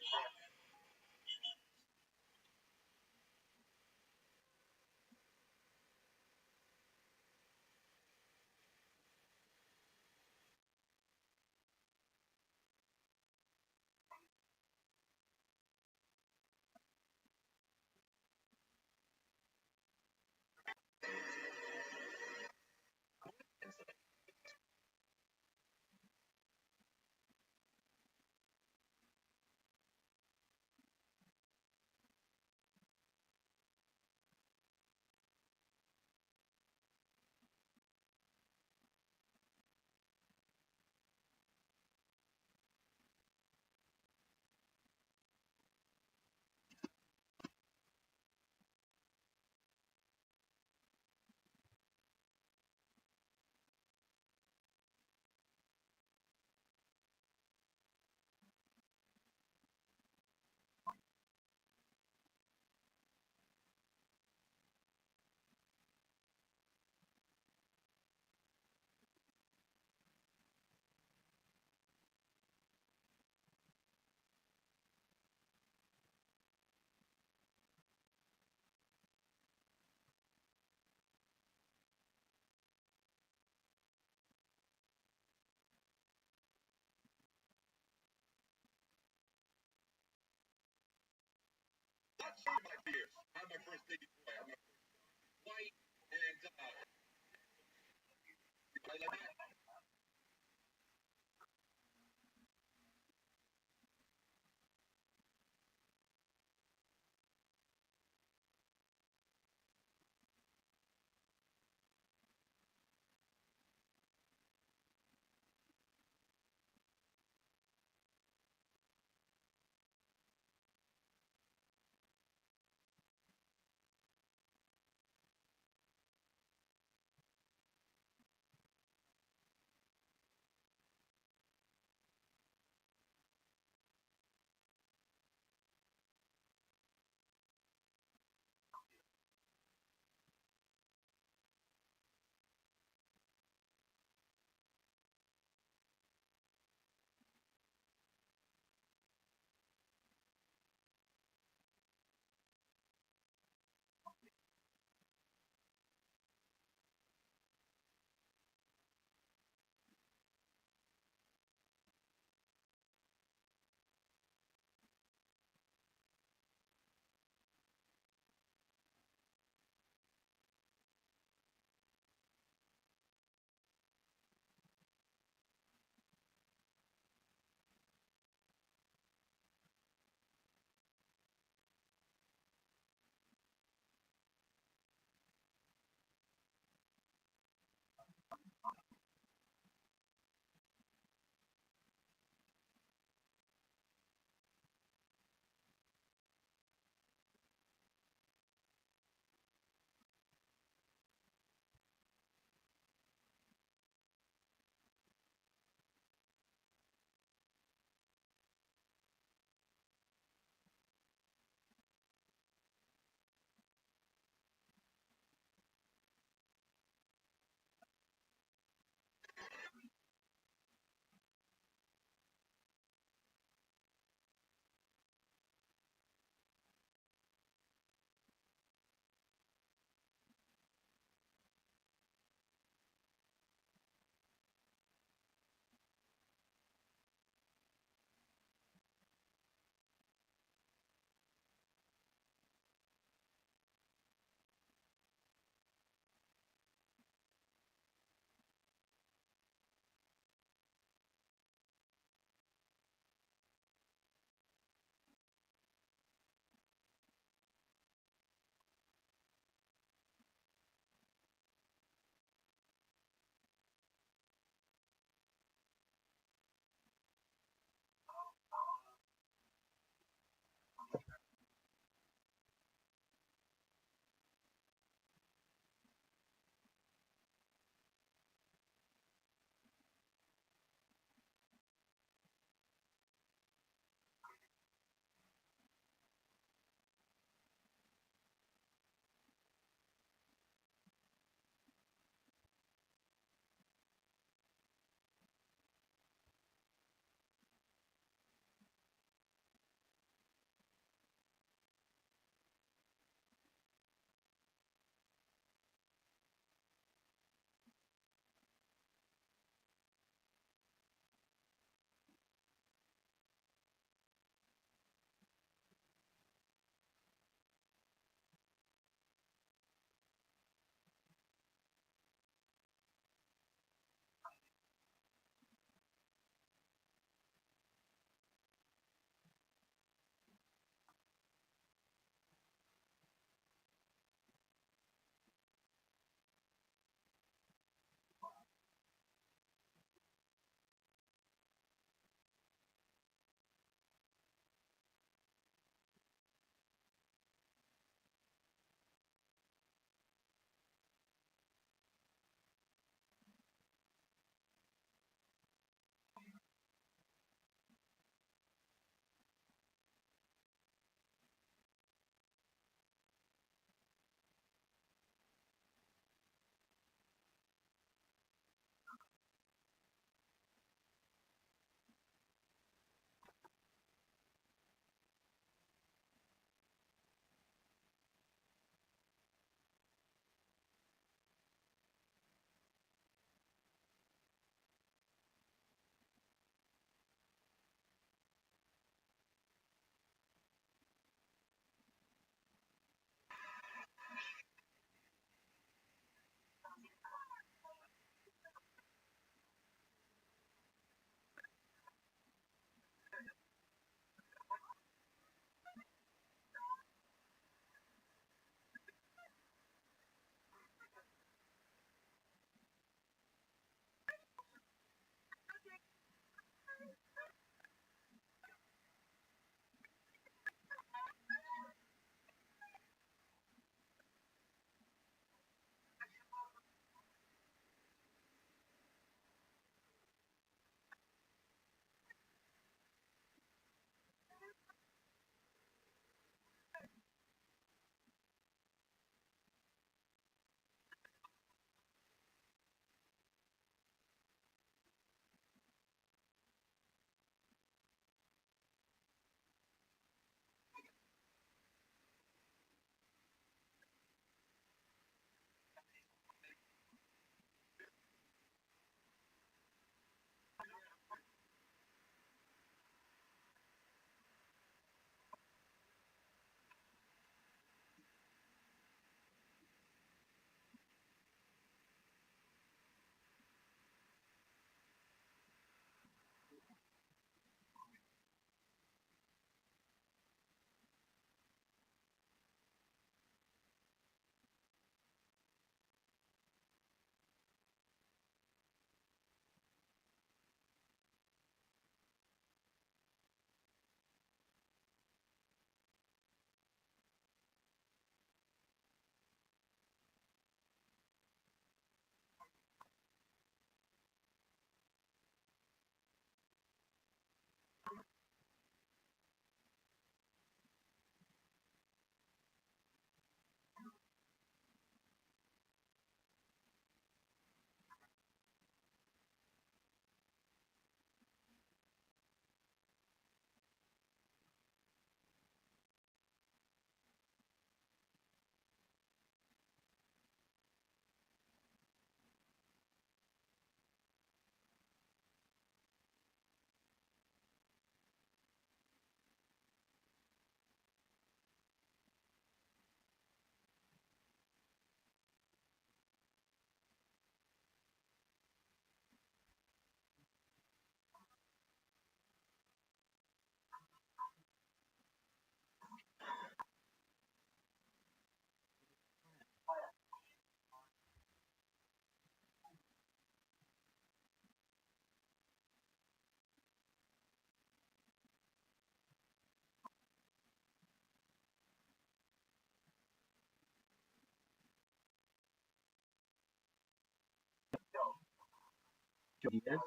ideas.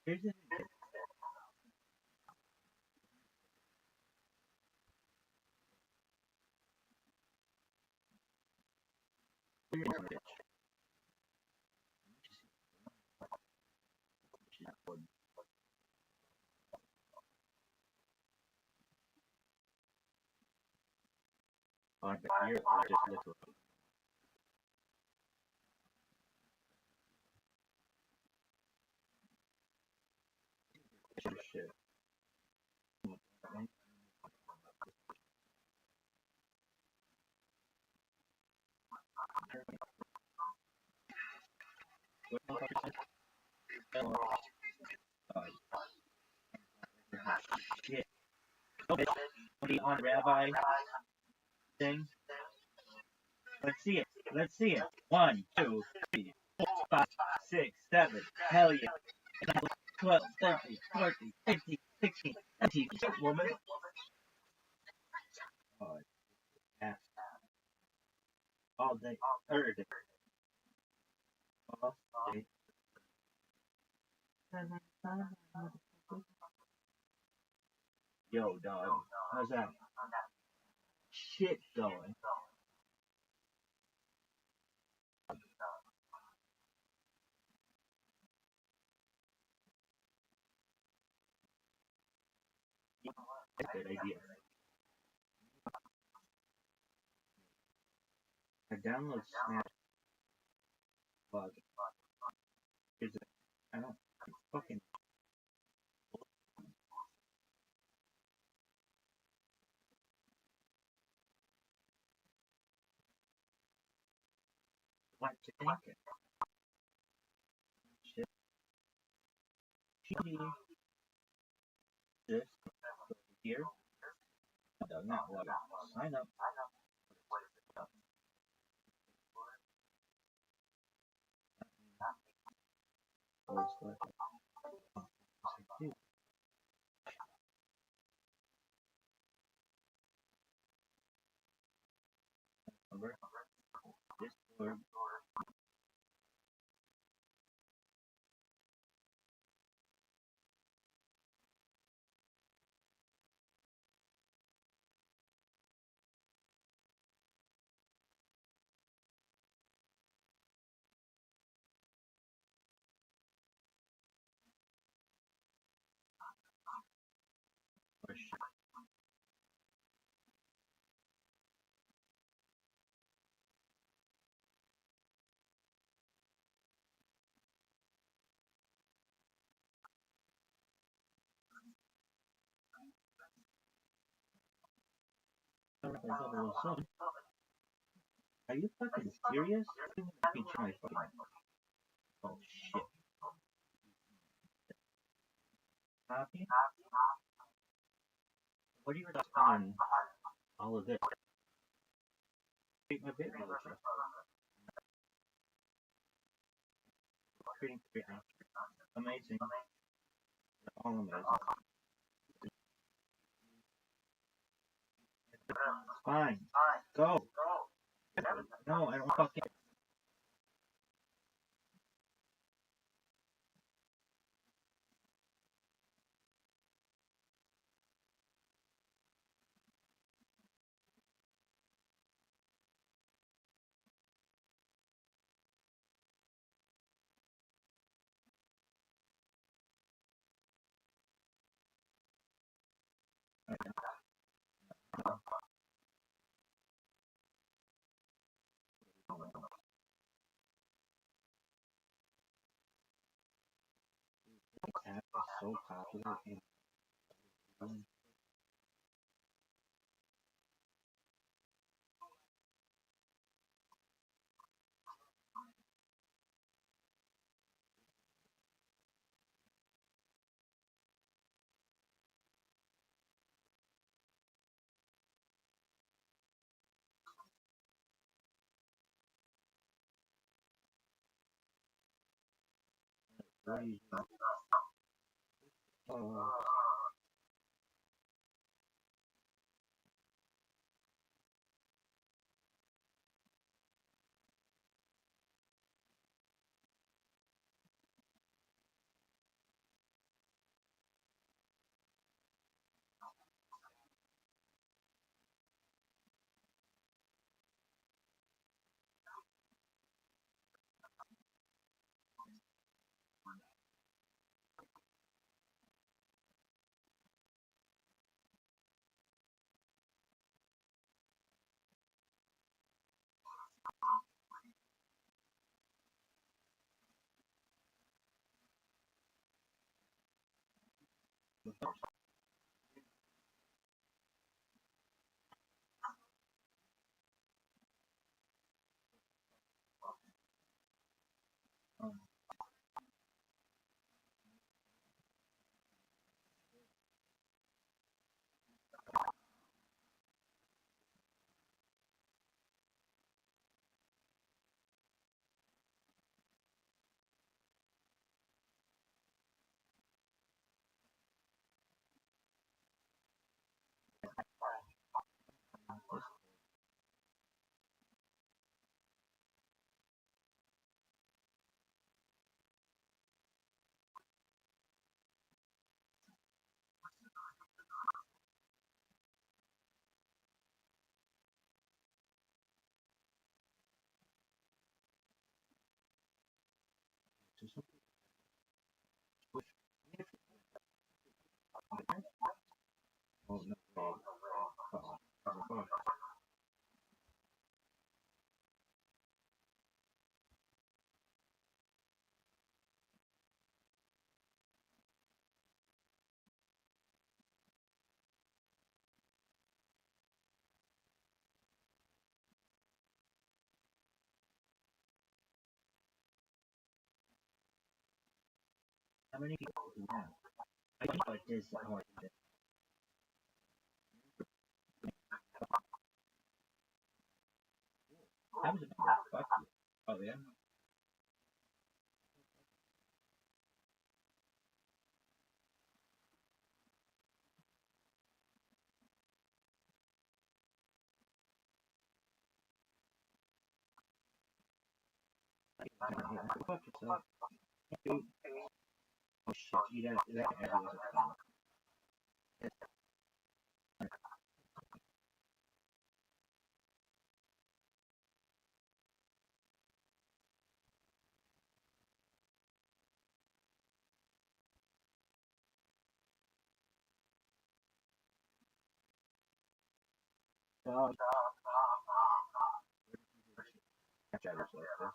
Here's the on here, I'll just look at shit. Shit. Okay, on Rabbi thing. Let's see it. Let's see it. 1, 2, 3, 4, 5, 6, 7. Hell yeah. 12, 13, 14, 15, 16, 17. Shit, woman. Oh, ass. All day. All day. All day. Yo, dog. How's that? Shit going. Good idea. I download Snap. Bug. Is it? I don't fucking. What to think? Shit. TV. This. Here. No, not what. Sign up. Discord. Are you fucking serious? You try fucking. Oh shit. Copy? What are your thoughts on all of this? Take my bit, militia. Creating amazing. All amazing. Fine. Go. No, I don't fucking. App is so popular in Oh, no. How many people do that? I think about this. How was it? Fuck you. Oh, yeah? Fuck yourself. Oh, shit. You got that everyone's a fan. Oh, catch out yourself.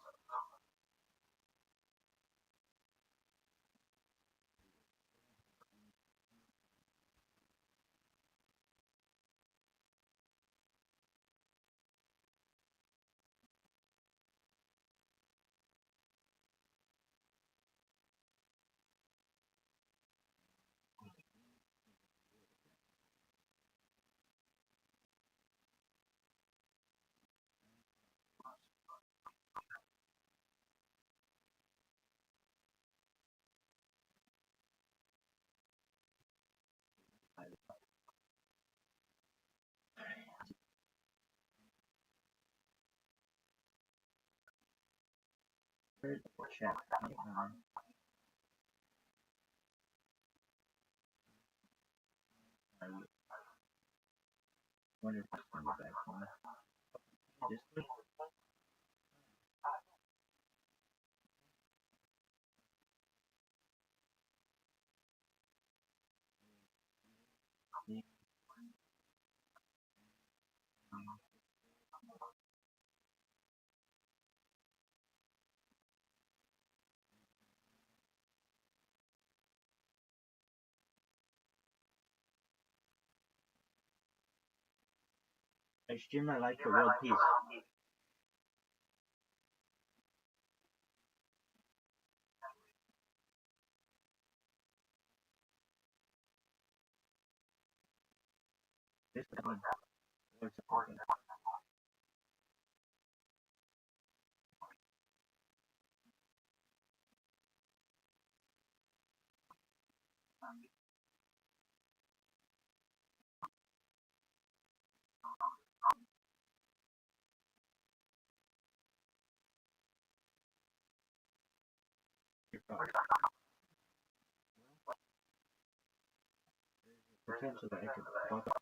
Chat. I wonder if it's coming back from this way. I stream I like the world peace. This one. What's important? Potential that I could fuck up.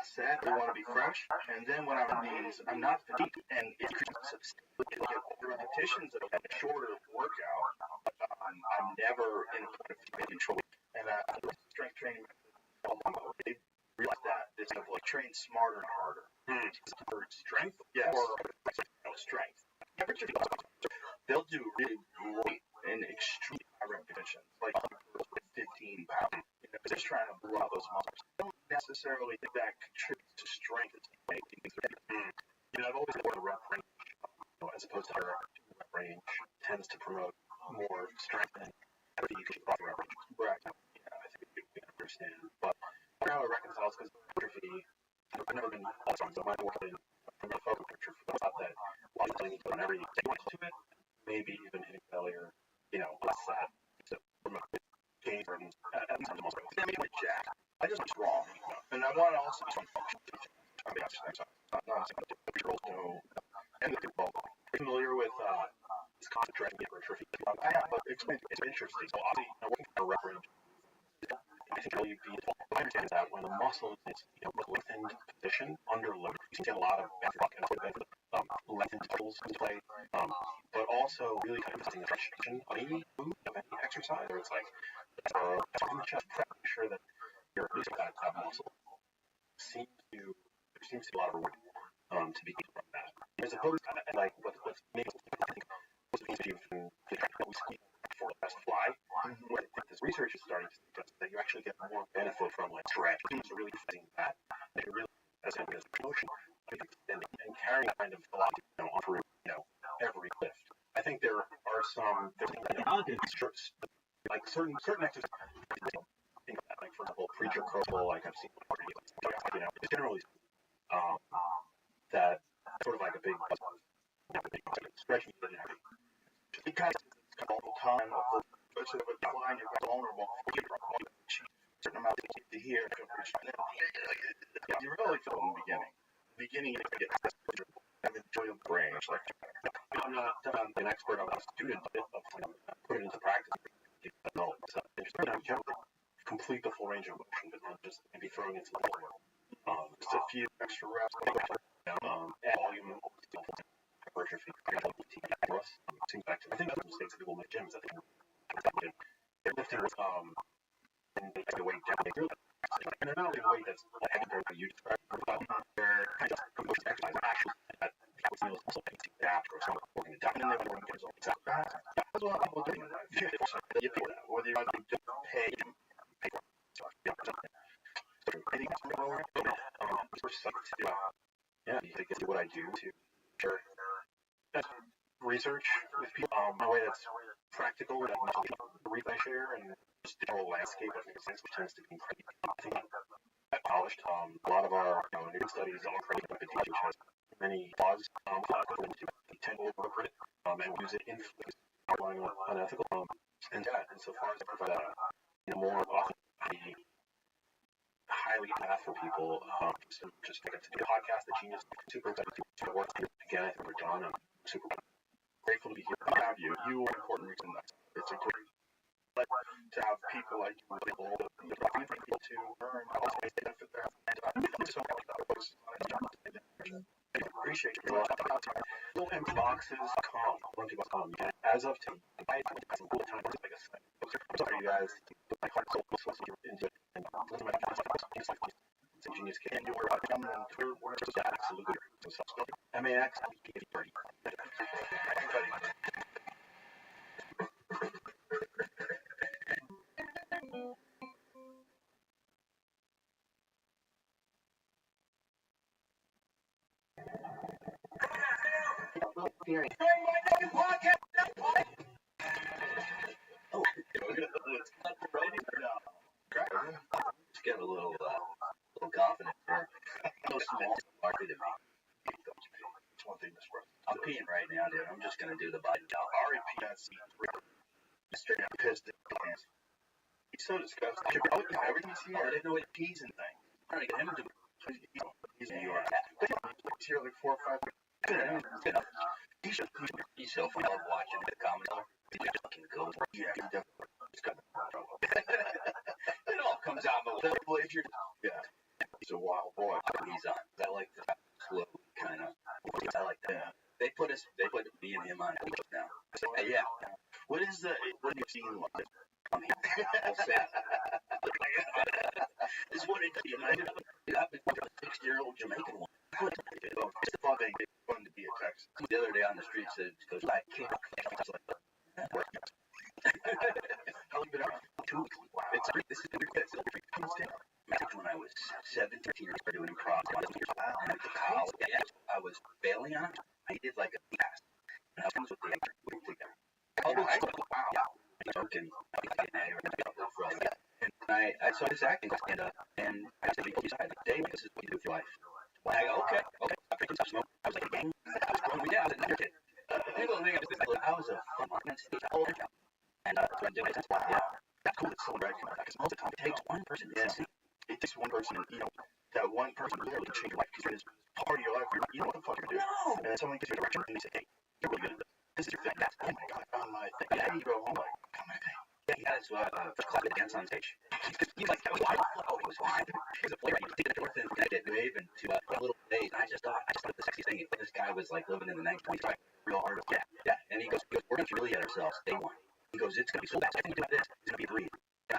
Set, I want to be fresh, and then when I'm in these, I'm not fatigued, and it increases the repetitions of a shorter workout. I'm never in a point of control, and strength training they realize that it's kind of like train smarter and harder. For strength, yes, or strength. They'll do really great in extreme high repetitions, like 15 pounds. You know, just trying to blow out those muscles. I don't necessarily think that contributes to strength. You know, I've always thought the rep range, as opposed to our rep range, tends to promote more strength than everything you can rep range. Right. Yeah, I think you can understand. But I don't know how it reconciles because hypertrophy, I've never been all strong, so my work in from a focus hypertrophy, I thought that while you're doing it on every day to it, maybe even hitting failure, you know, less that to promote gain from the most. I mean, like Jack, I just was wrong, and I want to also function. I mean, not and the ball. Familiar with this concept of hypertrophy? I have, but it's interesting. So obviously, you know, working for a reference, I think what I understand is that when the muscle is lengthened position under load, you can get a lot of lengthened muscles into play, but also really kind of emphasizing the stretching of any move, of any exercise, where it's like in the chest, make sure that you're using that muscle. There seems to be a lot of reward to be gained from that. as opposed to like what's maybe most of the we see for the best fly, where I think this research is starting to suggest that you actually get more benefit from like stretch. Teams are really fitting that. They really as a motion and carrying that kind of velocity, on through, every lift. I think there are some like certain exercises, like for example, preacher curl, like I've seen, generally, that sort of like a big stretching for the neck. Because all the time, especially with the line, you're vulnerable. You get a certain amount to hear. You really feel in the beginning, you get have enjoyable range. Like, I'm not an expert. I'm a student of put it into practice. So you can complete the full range of motion, but not just maybe throwing it to the floor. just a few extra reps. And volume hypertrophy. I think that's the mistakes that people make gyms. I think they're lifting with and they take the weight down. And they're not only weight that's like heavy compared to you described, they're kind of composed exercise actually that was also adapt or something working it down. And then they want to get results. That's what people doing in life. You feel that, whether you're not just pay for it. I think it's more you get to what I do to share research with people in a way that's practical and read I share and just the whole landscape of science, which tends to be pretty polished. A lot of our new studies are pretty good, which has many flaws. We tend to overlook it and use it in outlining unethical. And so far as I provide more authentic, highly path for people, just to do a podcast, the Genius, super excited to work through. Again, I think we're done. I'm super grateful to be here. I have you. You are an important reason that it's a great to have people like you available to learn also benefit their so I appreciate you. LittleMBoxes.com. As of today, I have some cool time. I'm sorry, you guys. My heart so into it. And Genius Kid. And you were on Twitter. Absolutely. MAX. Just get a little confident here. No small market in me. It's one thing that's worth. I'm peeing right now, dude. I'm just gonna do the bite down. R.A.P. Straight up pissed at his. He's so disgusting. Every time you see him, I didn't know what peas and things. I'm trying to get him to do it. He's in New York. He's here like 4 or 5 weeks. He's so fun. I love watching the comedy. He's just fucking cool. Yeah, he definitely. He's got trouble. It all comes out in the little. Yeah. He's a wild boy. He's on. I like the slow kind of. I like that. Yeah. They put me and him on it now. Yeah. What is the? What do you see like? I'm here. I'll say it. This is what it is. I've been a 60-year-old Jamaican one. It's the fun thing. It's fun to be a Texan. The other day on the street said, goes, I can't. I was like, how long have you been out? 2 weeks. Wow. This is when I was 17 years old doing improv. I went to college. Yeah, I was bailing on it. I did like a class. And I was with the actor. We were together. Wow. And I saw this acting stand up, and I said, Dave, this is what you do with your life. And I go, okay. I picked up smoke. I was like a gang. I was throwing me down. I was like, people think I was a fun on stage all the time. And so I did it. Yeah. That's cool. It's so radical. Because most of the time, it takes one person to see. It takes one person, that one person literally can change your life. Because it's part of your life. You know what the fuck you're doing. No. And then someone gives you a direction, and they say, hey, you're really good at this. This is your thing. That's, oh my God, I found my thing. Yeah, you go home like, I found my thing. Yeah, he had his classic dance on stage. He's like, he was fine. He was a player. He was taking it north and Connecticut, New Haven to a little days. I just thought the sexiest thing. This guy was like living in the 1920s, real hard. Yeah. And he goes, we're gonna really at ourselves day one. He goes, it's gonna be so bad. Everything you do this, it's gonna be a breed.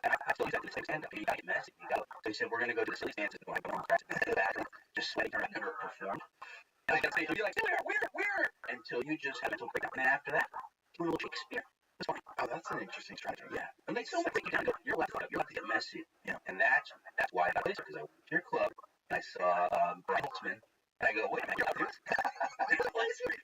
I told you that to the same stand up. He got messy. So he said, we're gonna go to the silly dances. When I go on practice in the bathroom, just sweating. I've never performed. And I gotta say, you'll be like, where? Until you just have a mental breakdown. And after that, do a little Shakespeare. It's fine. Oh, that's an interesting strategy. Yeah. And they still take you down. You're left up. You're left to get messy. Yeah. And that's why I got this, because I went to your club and I saw Brian Holtzman. And I go, wait a minute, you're allowed to do this?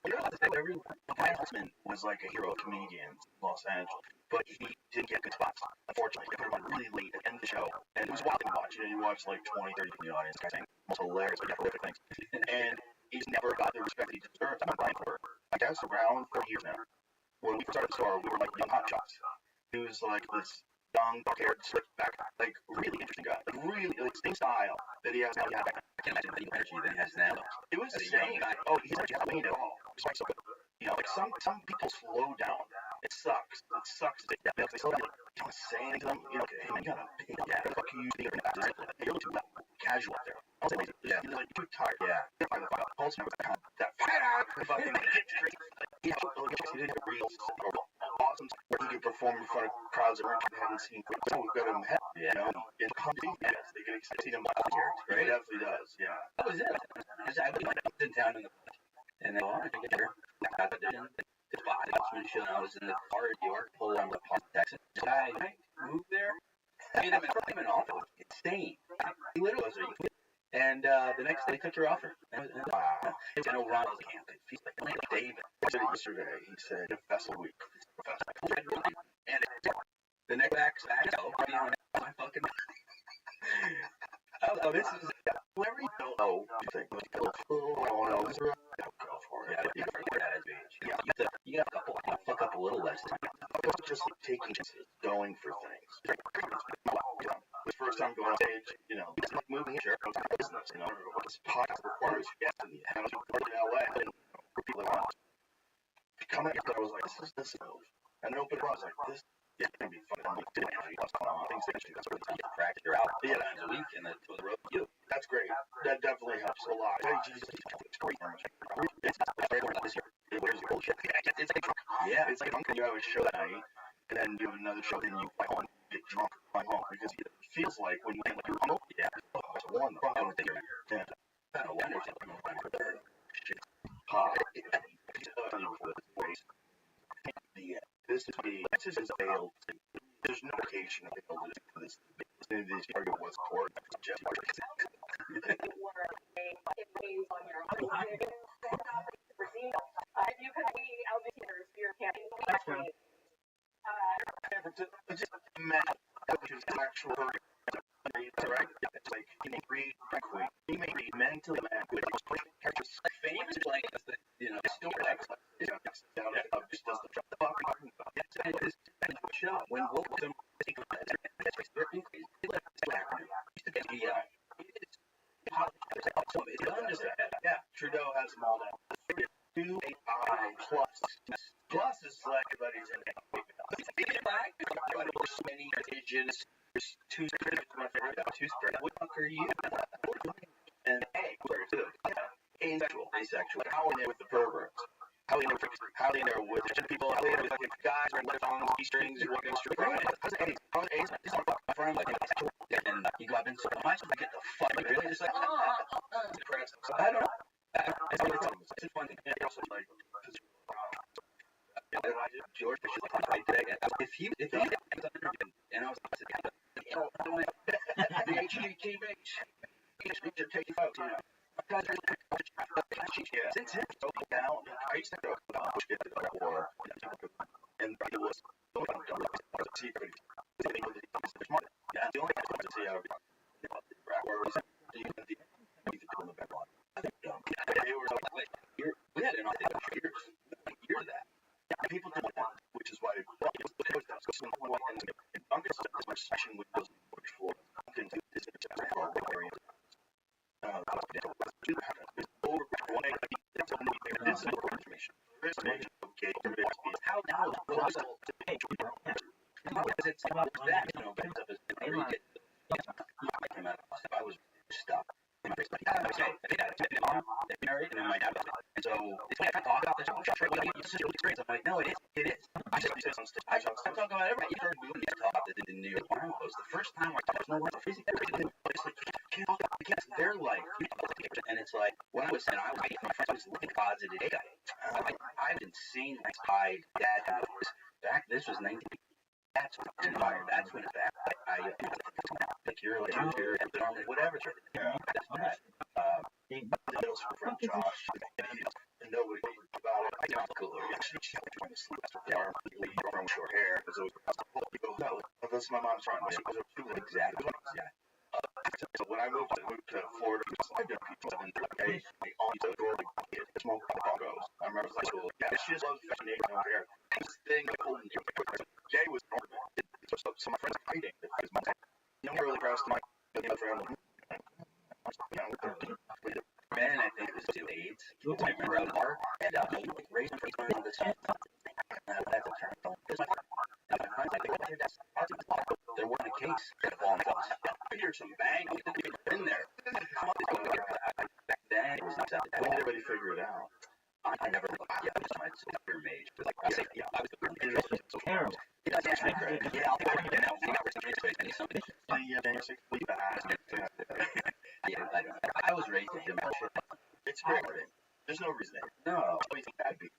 You're allowed to say whatever you want. Brian Holtzman was like a hero of comedians in Los Angeles, but he didn't get good spots. Unfortunately, he put him on really late at the end of the show, and it was wild to watch. You watch like 20, 30 people in the audience, guys saying most hilarious, but horrific things. And he's never got the respect he deserves. I've been Brian for, I guess, around 4 years now. When we first started the store, we were like young hotshots. He was like this young, dark-haired, slick-back, like really interesting guy, like really like same style that he has now. I can't imagine the energy that he has now. It was insane. Oh, he's not just at all. It's like so good. Like some people slow down. It sucks. It sucks. They slow down. You don't say anything to them. Okay, hey man, you gotta pay. Yeah, what the fuck are you doing? You're too casual out there. I'll say, yeah, you're like too tired. Yeah, you're fine. Pulse never that fucking he did a real awesome where he could perform in front of crowds that we haven't seen for so we've got him ahead. In comedy, yes, they get excited him last year. Right? He definitely does. Yeah. That was it. I was in town and then I think there. I did the Boston show. I was in the car in New York, pulled on the Texas. I moved there. Made him an offer. Insane. He literally was there. And the next day, they took your offer. Wow. I know Ron was like, he's like David. I said it yesterday. He said, Festival Week. And the next show, my fucking. Oh, this is whoever you don't know. You think, oh no, this is right. Go for it. Yeah, you got a couple. Fuck up a little less. It's just like taking chances, going for things. The first time going on stage, it's like moving in here, business, what this podcast requires. And I was recording in LA, and for people that want to come out, I was like, this is move. And then open it up, I was like, this is going to be fun. I'm like, what's going on? Things that that's what you practice. You're out 4 times a week, and then to the road with you. That's great. That definitely helps a lot. Hey, Jesus, it's great. It's very important this year. Where's your bullshit? It's like drunk. Yeah, it's like drunk, and you have a show that night, and then you have another show, and you fly home, get drunk, fly home, because it feels like when you're home, yeah, it's one problem with your yeah. I don't know, shit. This is available. There's no occasion available for this. This target was court. Just actual right? It's like he may read quickly. He may read mentally characters famous like still like just does the fuck talking about. Yeah, this show when Wilson yeah, Trudeau has them all down. 2 AI plus. Plus is like everybody's in it. There's many indigenous. There's 2 spread. My favorite. 2 spread. What the fuck are you? And A, asexual. How in there with the perverts? How in there with people? How in there with fucking guys wearing left on strings and walking straight? How's it? How's it? He's not my friend. Like asexual. And you go up and so am I supposed to get the fuck? Like really? Just like depressed. I don't know. It's fun. And also like. George Bush is like if he and I was the HGTV to take folks, since him down, I used to go to war and it was secret. Yeah, the only thing to see how we had an idea for years. Year of that. People don't want, which is why they Duncan's as much session with those for Duncan to this area. This is more information. Okay, how now it's about that, I was stuck. Married and then my dad was and so it's when I talk about this experience. I'm like, no, it is. I talk about everything. You heard me talk about the New York Farm was the first time I was no longer physically. It's like you can't we're like, and it's like, when I was saying, I was looking at odds of the day. I was insane. My dad was back. This was 19. That's when it's fire. That's when it's bad. Like you're like you're whatever. Yeah. Middle school friend Josh, and nobody about it. I got cooler. She trying to sleep from short hair because it was no. That's my mom's friend. It was exactly. Yeah. So when I moved to Florida, I've done people and hey, on the door like smoke bongos. I remember high school. Yeah, she just loves fashion over here. This thing like holding Jay was normal. So my friends hiding his mom. You know, really crossed my friend. Man, I think it was 2 AIDS. I remember out of the bar and raised my face on this. That's a turn. There wasn't a case that fallen close. I hear some bang. In there. Back then, it was not that. When did everybody figure it out? I never looked at it. My super mage. Like, I say, yeah, I was the Terrible. Yeah, I'll go ahead now. You got space. I need something. I was raised to him. It's hard. There's no reason. No. Always bad people.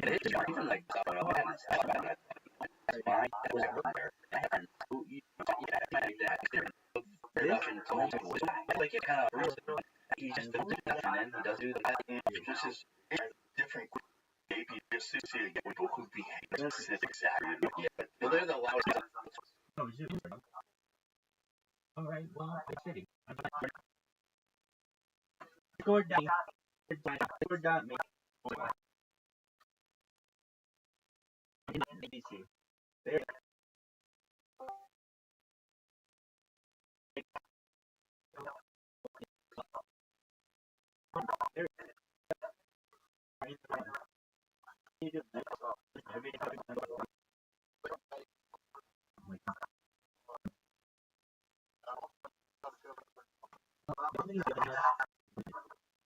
It is even like fine. It was there. And like you kind of he just builds it and then he does do that. This is different. Maybe just to see people who behave exactly. Yeah. Well, they're the loudest. Oh, is it? Alright, well, it's city. Scored that. Scored that. ABC. There.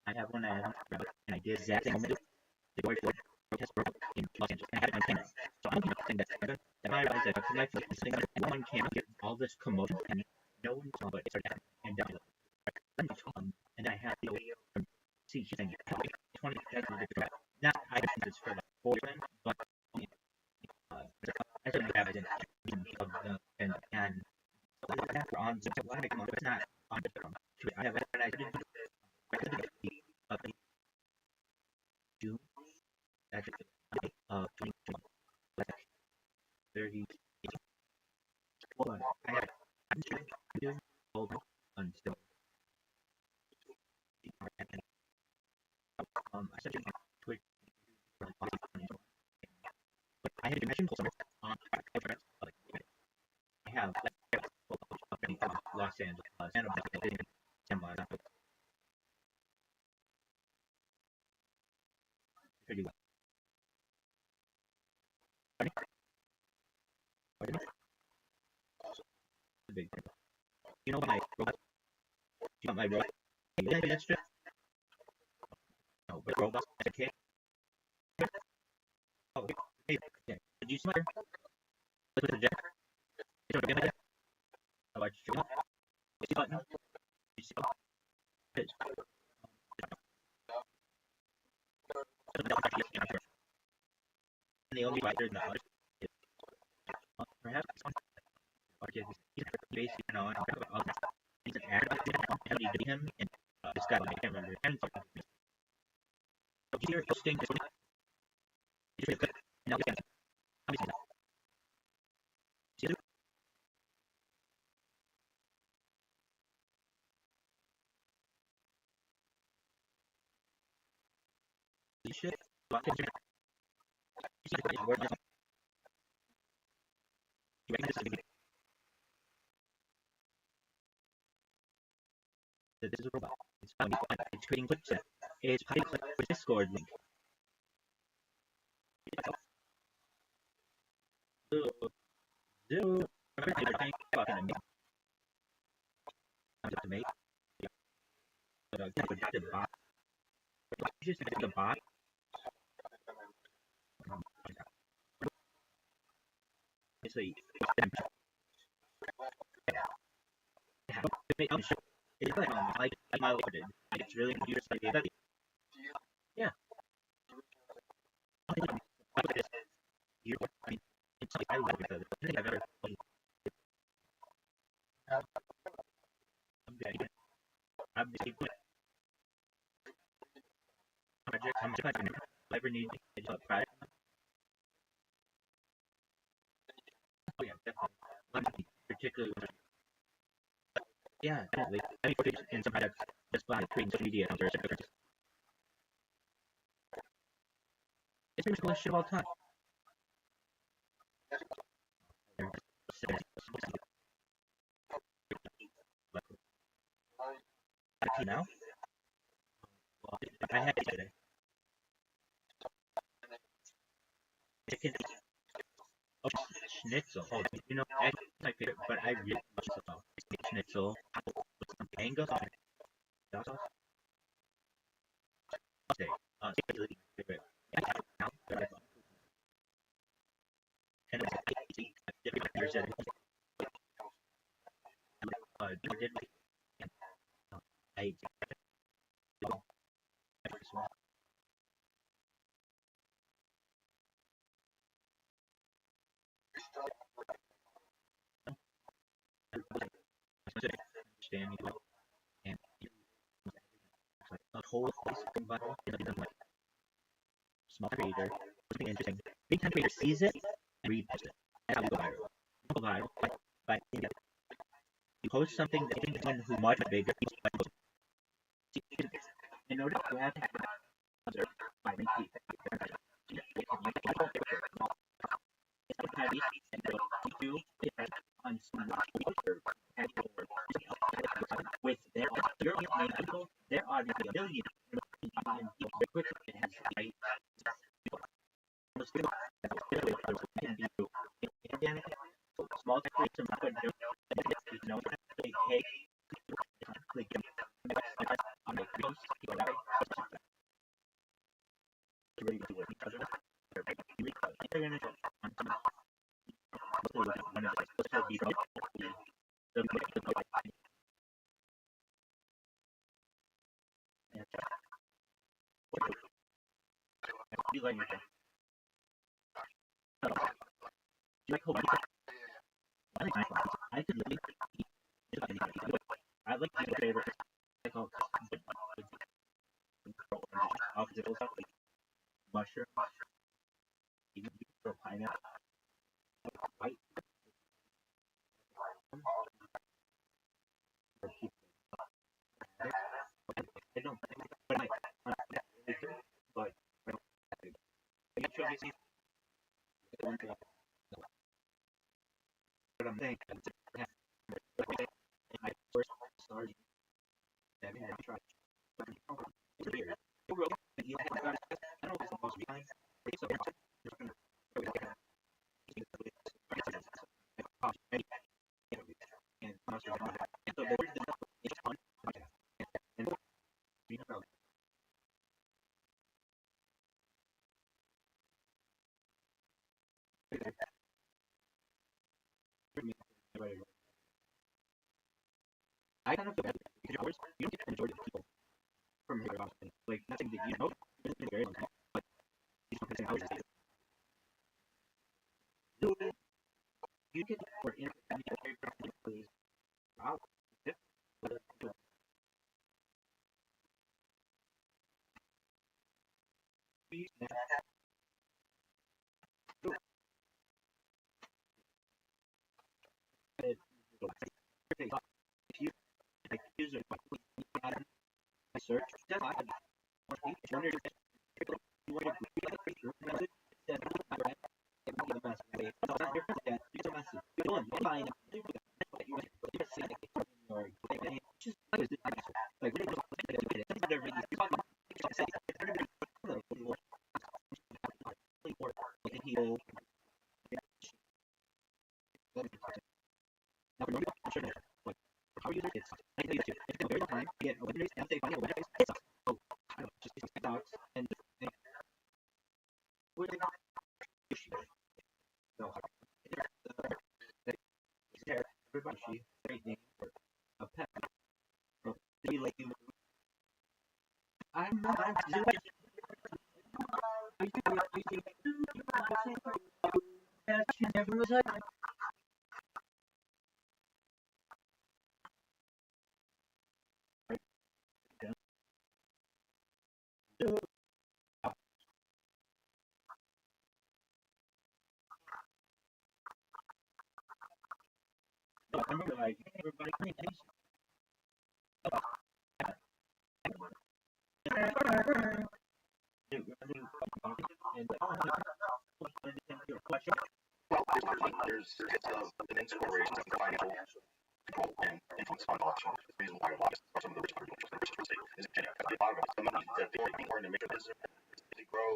I have one and I did that thing. The boy for protest broke in Los Angeles. And I had it on camera. So I'm thinking that I realized that because I put this thing on camera, get all this commotion, and no one saw, but it started happening. And and I had the see, she's saying 20 seconds to correct. Not, I think it's for like 4 women, but I certainly have it in and after on, so why make it's not on the film. I have it, and I didn't June, actually, 2021, like 30, hold on, I'm doing hold until, I said on Twitter, but I had mentioned somewhere on I have, like, Los Angeles, and I'm getting 10 miles out. Pretty well. Big thing. You know my robot? You know my robot? Yeah, that's true. No, but robots as a kid. Oh, hey, yeah. Did you see my with the jack? You don't get my I watched you. You see button? You see it? And the only writer in the house is perhaps he's you know, he's an ad how do you do him and this guy I can't remember and so here hosting this now we can see it you should this is a robot. It's funny. It's creating clips. It's probably click with Discord link. Remember everything about an to make. The bot. You just make the bot. It's a It's like my ordered. It's really beautiful. Yeah. It's like I love it. I think I've ever played. I'm busy with projects. I'm just ever need to develop product. Oh yeah, definitely. Particularly with yeah, definitely. I mean, in some products just by creating social media accounts or different. It's pretty much the coolest shit of all time. Now, I had it today. Chicken, oh, schnitzel. Oh, you know, that's my favorite, but I really love schnitzel. Schnitzel with some mango sauce. Steak. Steak is my favorite. And I different years at did I understand and a whole combined like small creator, something interesting. Big time creator sees it and reposts it. That's how you go viral. You go viral by you post something that you think someone who much bigger in order to have observed by repeat. With their people, their audience, a billion people, quickly it has right. Small creators they take click on the post, I could literally I like my favorite I call obstacles like mushroom, even for pineapple, white or people. I don't but but what I'm saying my first started having a try. It's weird. I don't know if it's the most time. It's and so the word is fun. And you know, I kind of feel bad because you don't get the majority of people from here often. Like nothing that you know, it's been very long time, but you don't think I was just you get for in very practically wow. If you like use it search, just like wonder if you want to everybody great name for a I'm not. She never was like. I remember like everybody clean things. Well, there's an inspiration of financial control and influence on election. The reason why a lot of some of the rich people in the rich state is a lot of the money that they earn to make a business to grow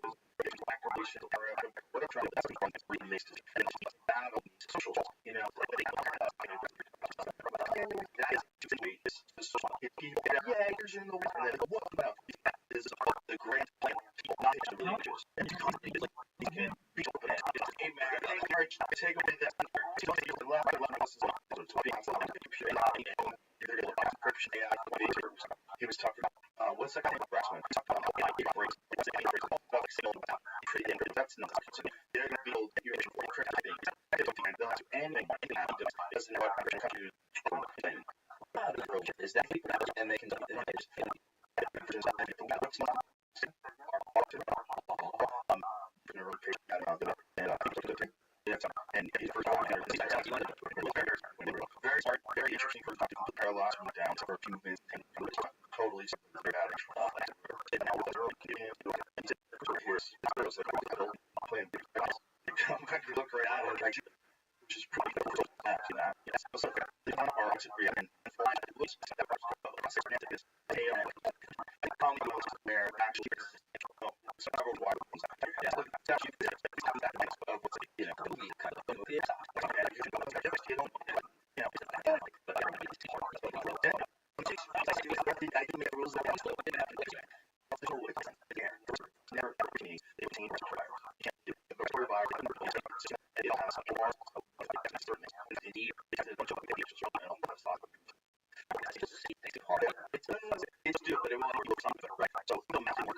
is activation, whatever. That's the one that's really makes it. And it's battle social, you know, like they that is typically is social. If people get yeah, here's in the world, and then what about is the grand plan? People not into religious and to constantly like you can be open and hey man, take away that. The left he was talking about what's that kind of harassment? He talked about how it breaks. That's not they're going to build your correct things. They'll have to end and doesn't know what country is that and they can do it. And very interesting for the parallels went down for a few minutes and totally bad. Look right at it, which is pretty cool. That so the one of our oxygen and looks where actually several water it's due, but it won't look something, right? So the math work.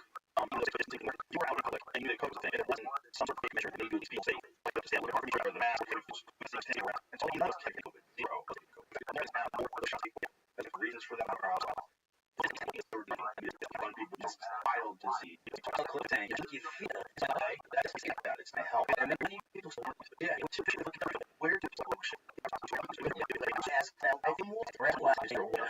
You were out in public and you did a COVID thing, and it wasn't some sort of measure that made you feel safe. Like understand what the measure of the mask, and so you know it's technical, but zero. And there's now more push on people. There's reasons for that are also. This viral disease. You feel it's not like that's that. It's not help. And then when people start, yeah, where do people shit? Yes, I think more red light is your water.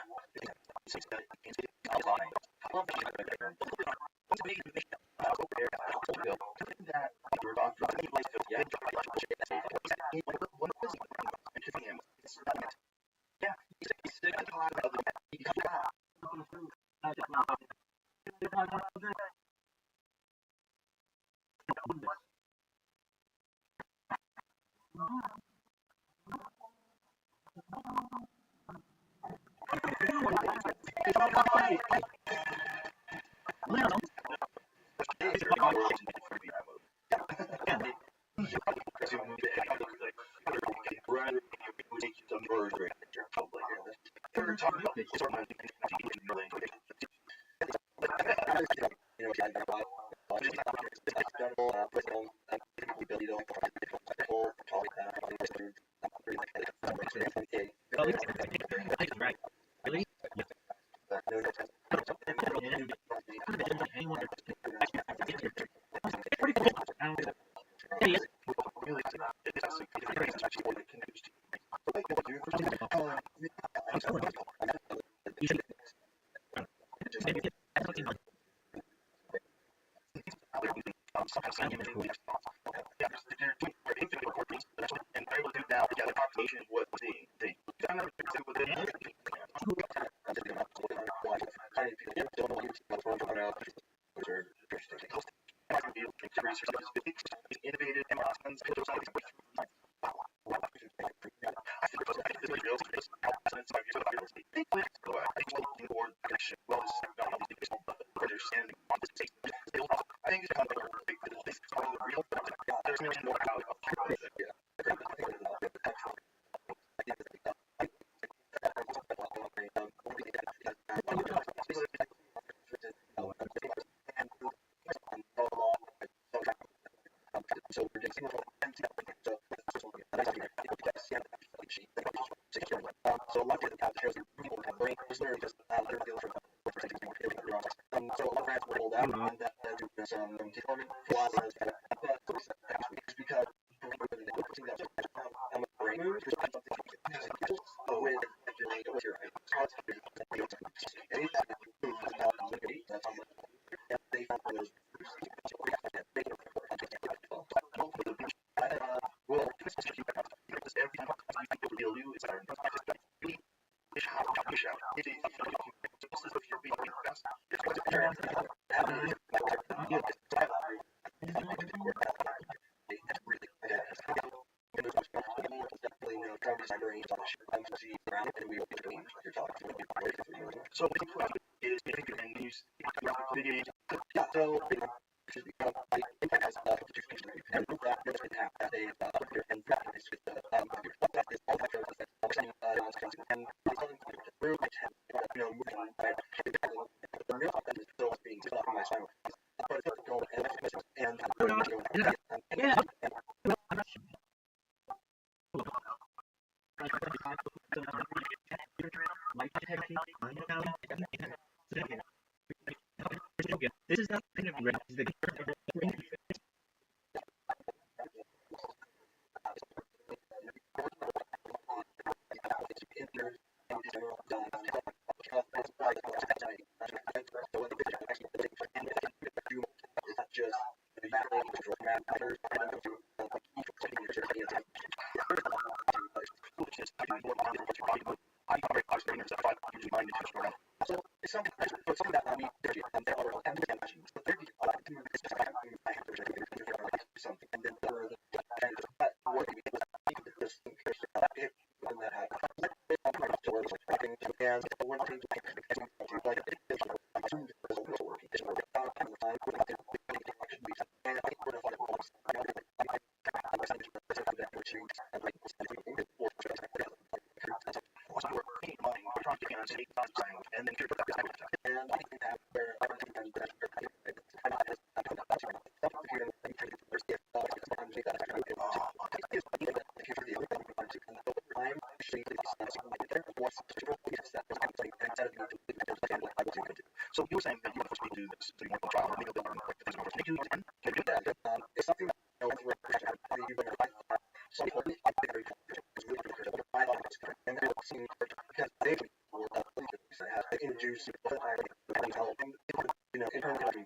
So we're getting signal from and so so a lot of the shows people have brain is literally just literally for so a lot of rats were rolled out and that led to some development flaws but it's because I'm a brain moves with your that's on they found those well every time people deal you it's so is and use so Yeah. This is not kind of the So you were saying that you were supposed to do this, so you want to try to make a builder and like things over. Can you do it? Can you do that? It's something that you know, and they seem because they introduce helping you know internally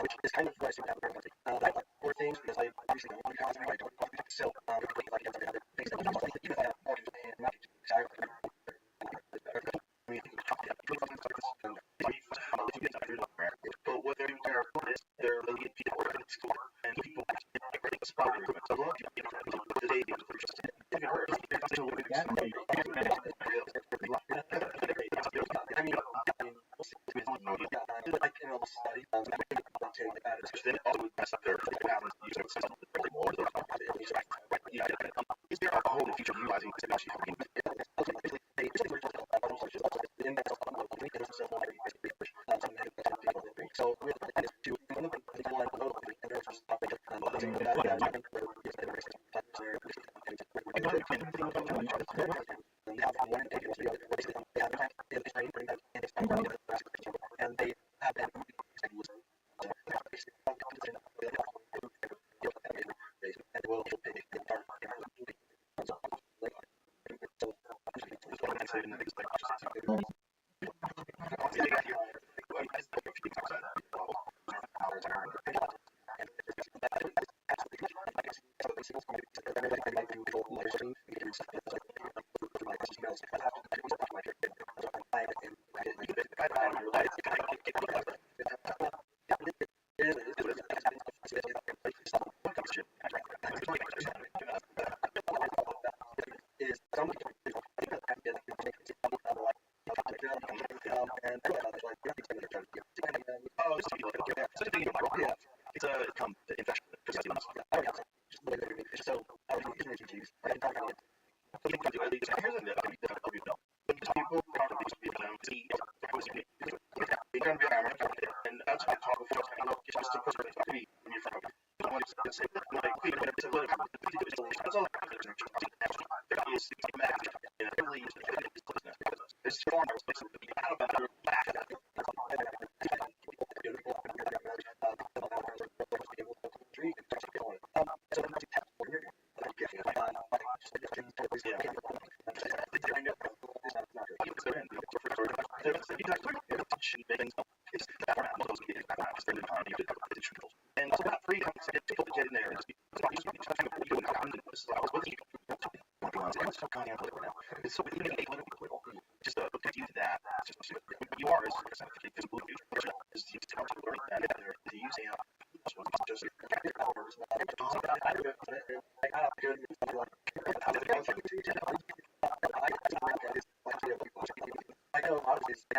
which is kind of what I see for things because I usually don't want to I don't want to sell but what they're doing is they're looking at people in school and people so long I mean like in all study then also mess up their is there a whole future utilizing technology so and they have been And I realized like you have to explain what they're trying to do. Oh, this is like okay, so it's a thing viral. Yeah, it's a infection. Just just the way that it's just so it's cheese. I didn't talk about it. You can do it. Here's the you know. When people talk about these people, see they're gonna be a hammer, and that's why I talk before. You know, just to put it to me when you're from. I want to say like it's a little. That's all. There is magic, and it really is. It's strong. It's out about your back. And so that free people to get in there and just be I was with you. It's so kind of now. It's so even just to use that. You are is physical is you start to learn that to use just I know obviously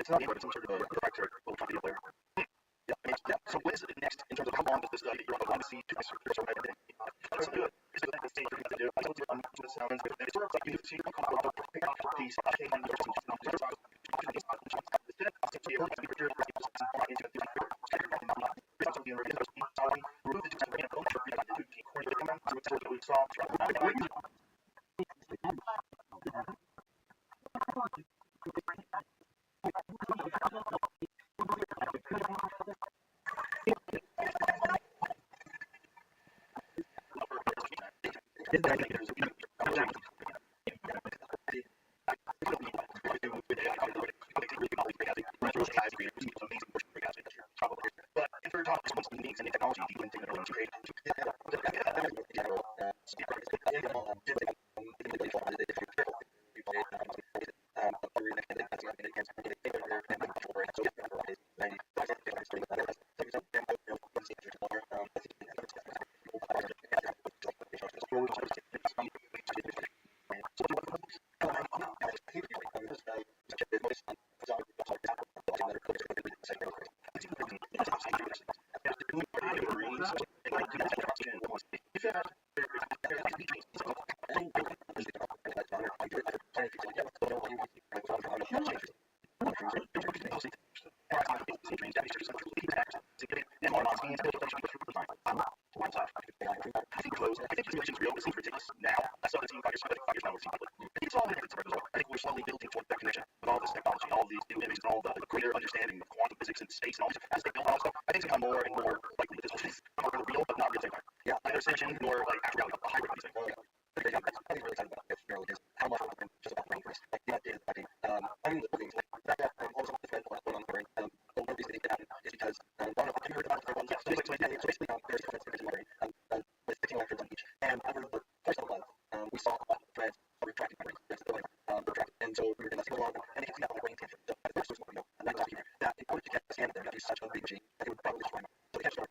It's not even some sort of a factor. So what is it next in terms of how long long as the study you're on to see to let's do it. It's the same thing to do. I don't know what sounds good. It's sort of like you see a piece. I came and but if we're talking about needs and technology, do you think that are great? Now, I saw the team 5 years now. It's all I think we're slowly building towards that connection with all this technology, all these new images, and all the greater understanding of quantum physics and space and all this. As they build all this stuff, I think it's become more and more likely that this is more real, but not real. Yeah, neither ascension nor like actual reality, a hybrid kind of thing. I think really excited about this really is how much I'm just about rainforest. Like that is I think I mean the things like that also the thread going on there. One of these things that happened is because I don't know if you heard about it. So basically there's different threads in my brain with 15 electrons on each, and over the course of a month we saw threads retracting my brain. And so we were going to see along and it gets me out of my brain tangent. So at first there's one and then that in order to get the scan there, that'd be such a big machine that it would probably destroy me. So the catch so a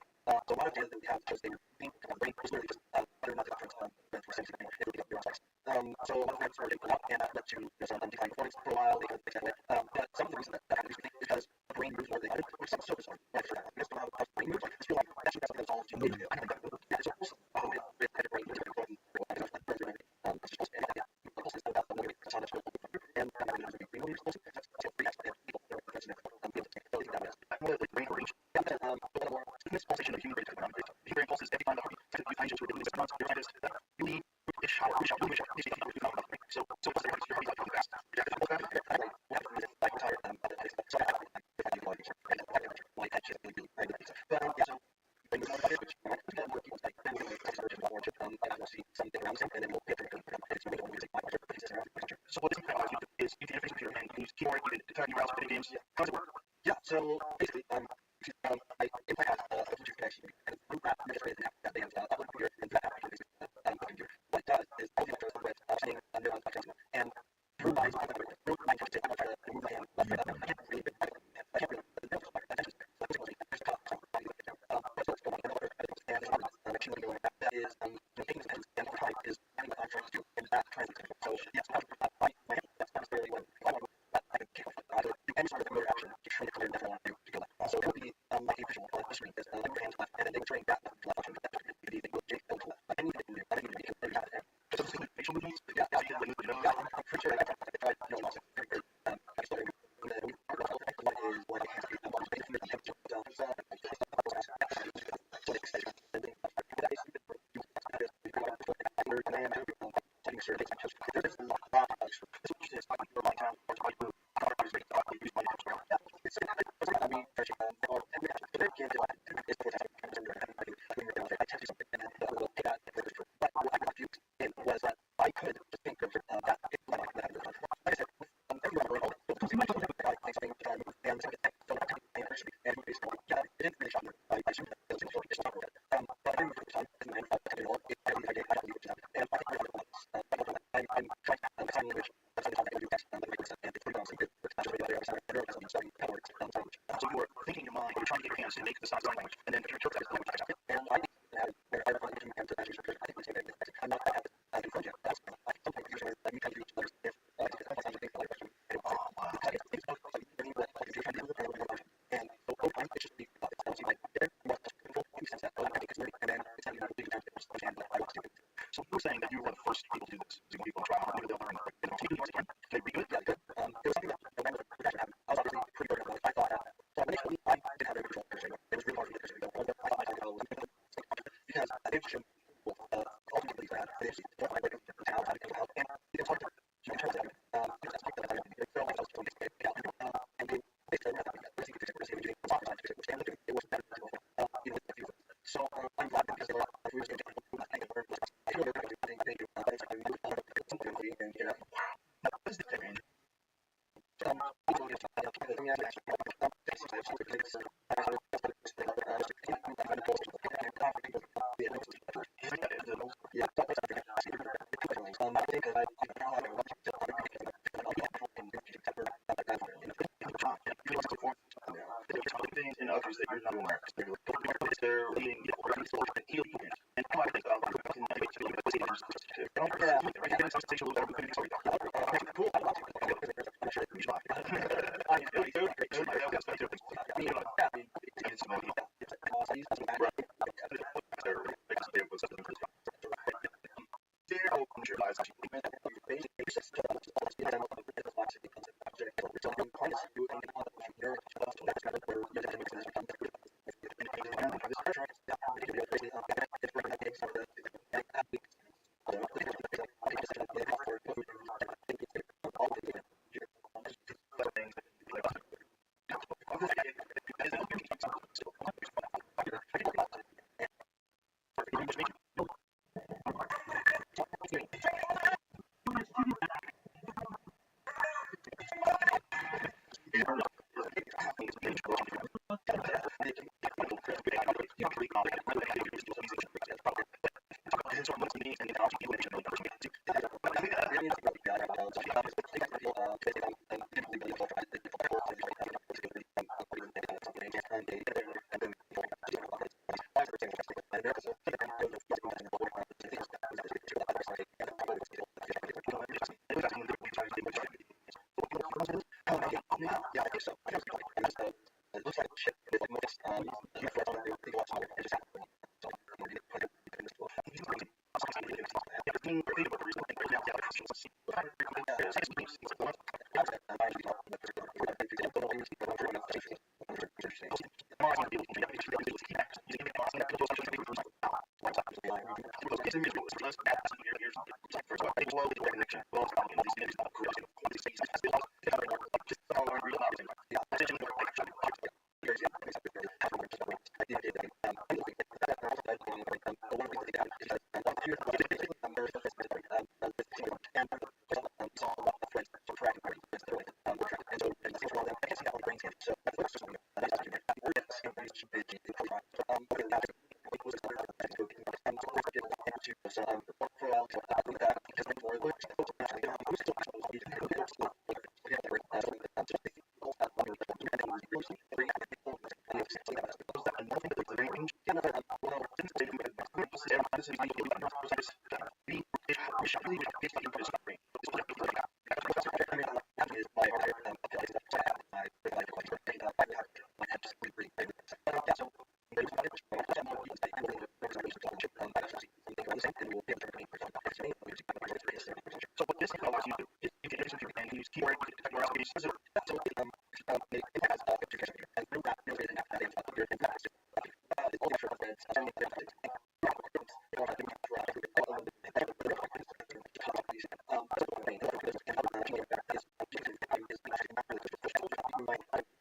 lot of data that we have shows they were being the brain was literally just under not the doctrines for sensing anymore. It would be neuron spikes. So a lot of threads started to go up and that led to some undefined performance for a while. They could fix that way. But some of the reason that happened is because the brain moves more than it which sounds so bizarre. Like for that, because how the brain moves, like, I feel like that should be something that's all you need to do. I don't think that yeah, so with the brain moving important it's just supposed to be and yeah, it's just about the movie. It's on the show. And I'm not going to be really supposed to that's pretty excellent. People are the brain range. And then this pulsation of human brain technology. The human brain pulses every time the heartbeat. So you find just within this month, your scientist you need a shower, so what's the heartbeat? Your heartbeat like fast. You have to pull fast. I'm tired. So I my head just really but yeah, so things like that, which more people like then we can search more and we'll see something around him and then we'll get to it's really music my pleasure but around the picture. So what this technology is you can interface with your hand, you can use keyboard, you can type your mouse, video games. How does it work? Yeah, so basically if I have a Bluetooth connection and group app registered in that they have upload computer and that app computer, what it does is all the electrodes with sending neurons back to them and through my I'm trying to move my hand left right up. I can't really that is taking this and over time is having the contracts to and that transit. So yes, my hand that's necessarily when I want to I can kick off do any sort of motor action to train it clear and that's what I want to do to go left. So it would be like a visual on the screen is your hands left and then they would train that left function that could be anything with Jake to left. Like anything you can do, I think you can have it. So this is facial movements. Yeah, I'm pretty sure I tried no one else very good I started and then we are going to what is what it has to be about basically the temperature to make the sign language, and then interpret that language. And I I'm not that happy yet. That's like something usually you can do letters if and so over time it's just be it's like more control in the sense that saying that you were the first people to do this. So people try out, they'll learn. They redo it. Yeah, good. It was something that when the projection happened, I was obviously pretty good at it. I thought that. So initially, I didn't have very good control. It was really hard for me to figure out. I thought my control was because I didn't show ultimately that I didn't see what my break of town, how to come out, and it's hard to interpret it. Because that's something that I did. So I was trying to get out, and they basically had to fix it, which it was better, with a few. So I'm glad because there were we were going to I feel they're going to do they do something and get out. What is the change? And others that you're not aware of. They're leading and heal you. And I think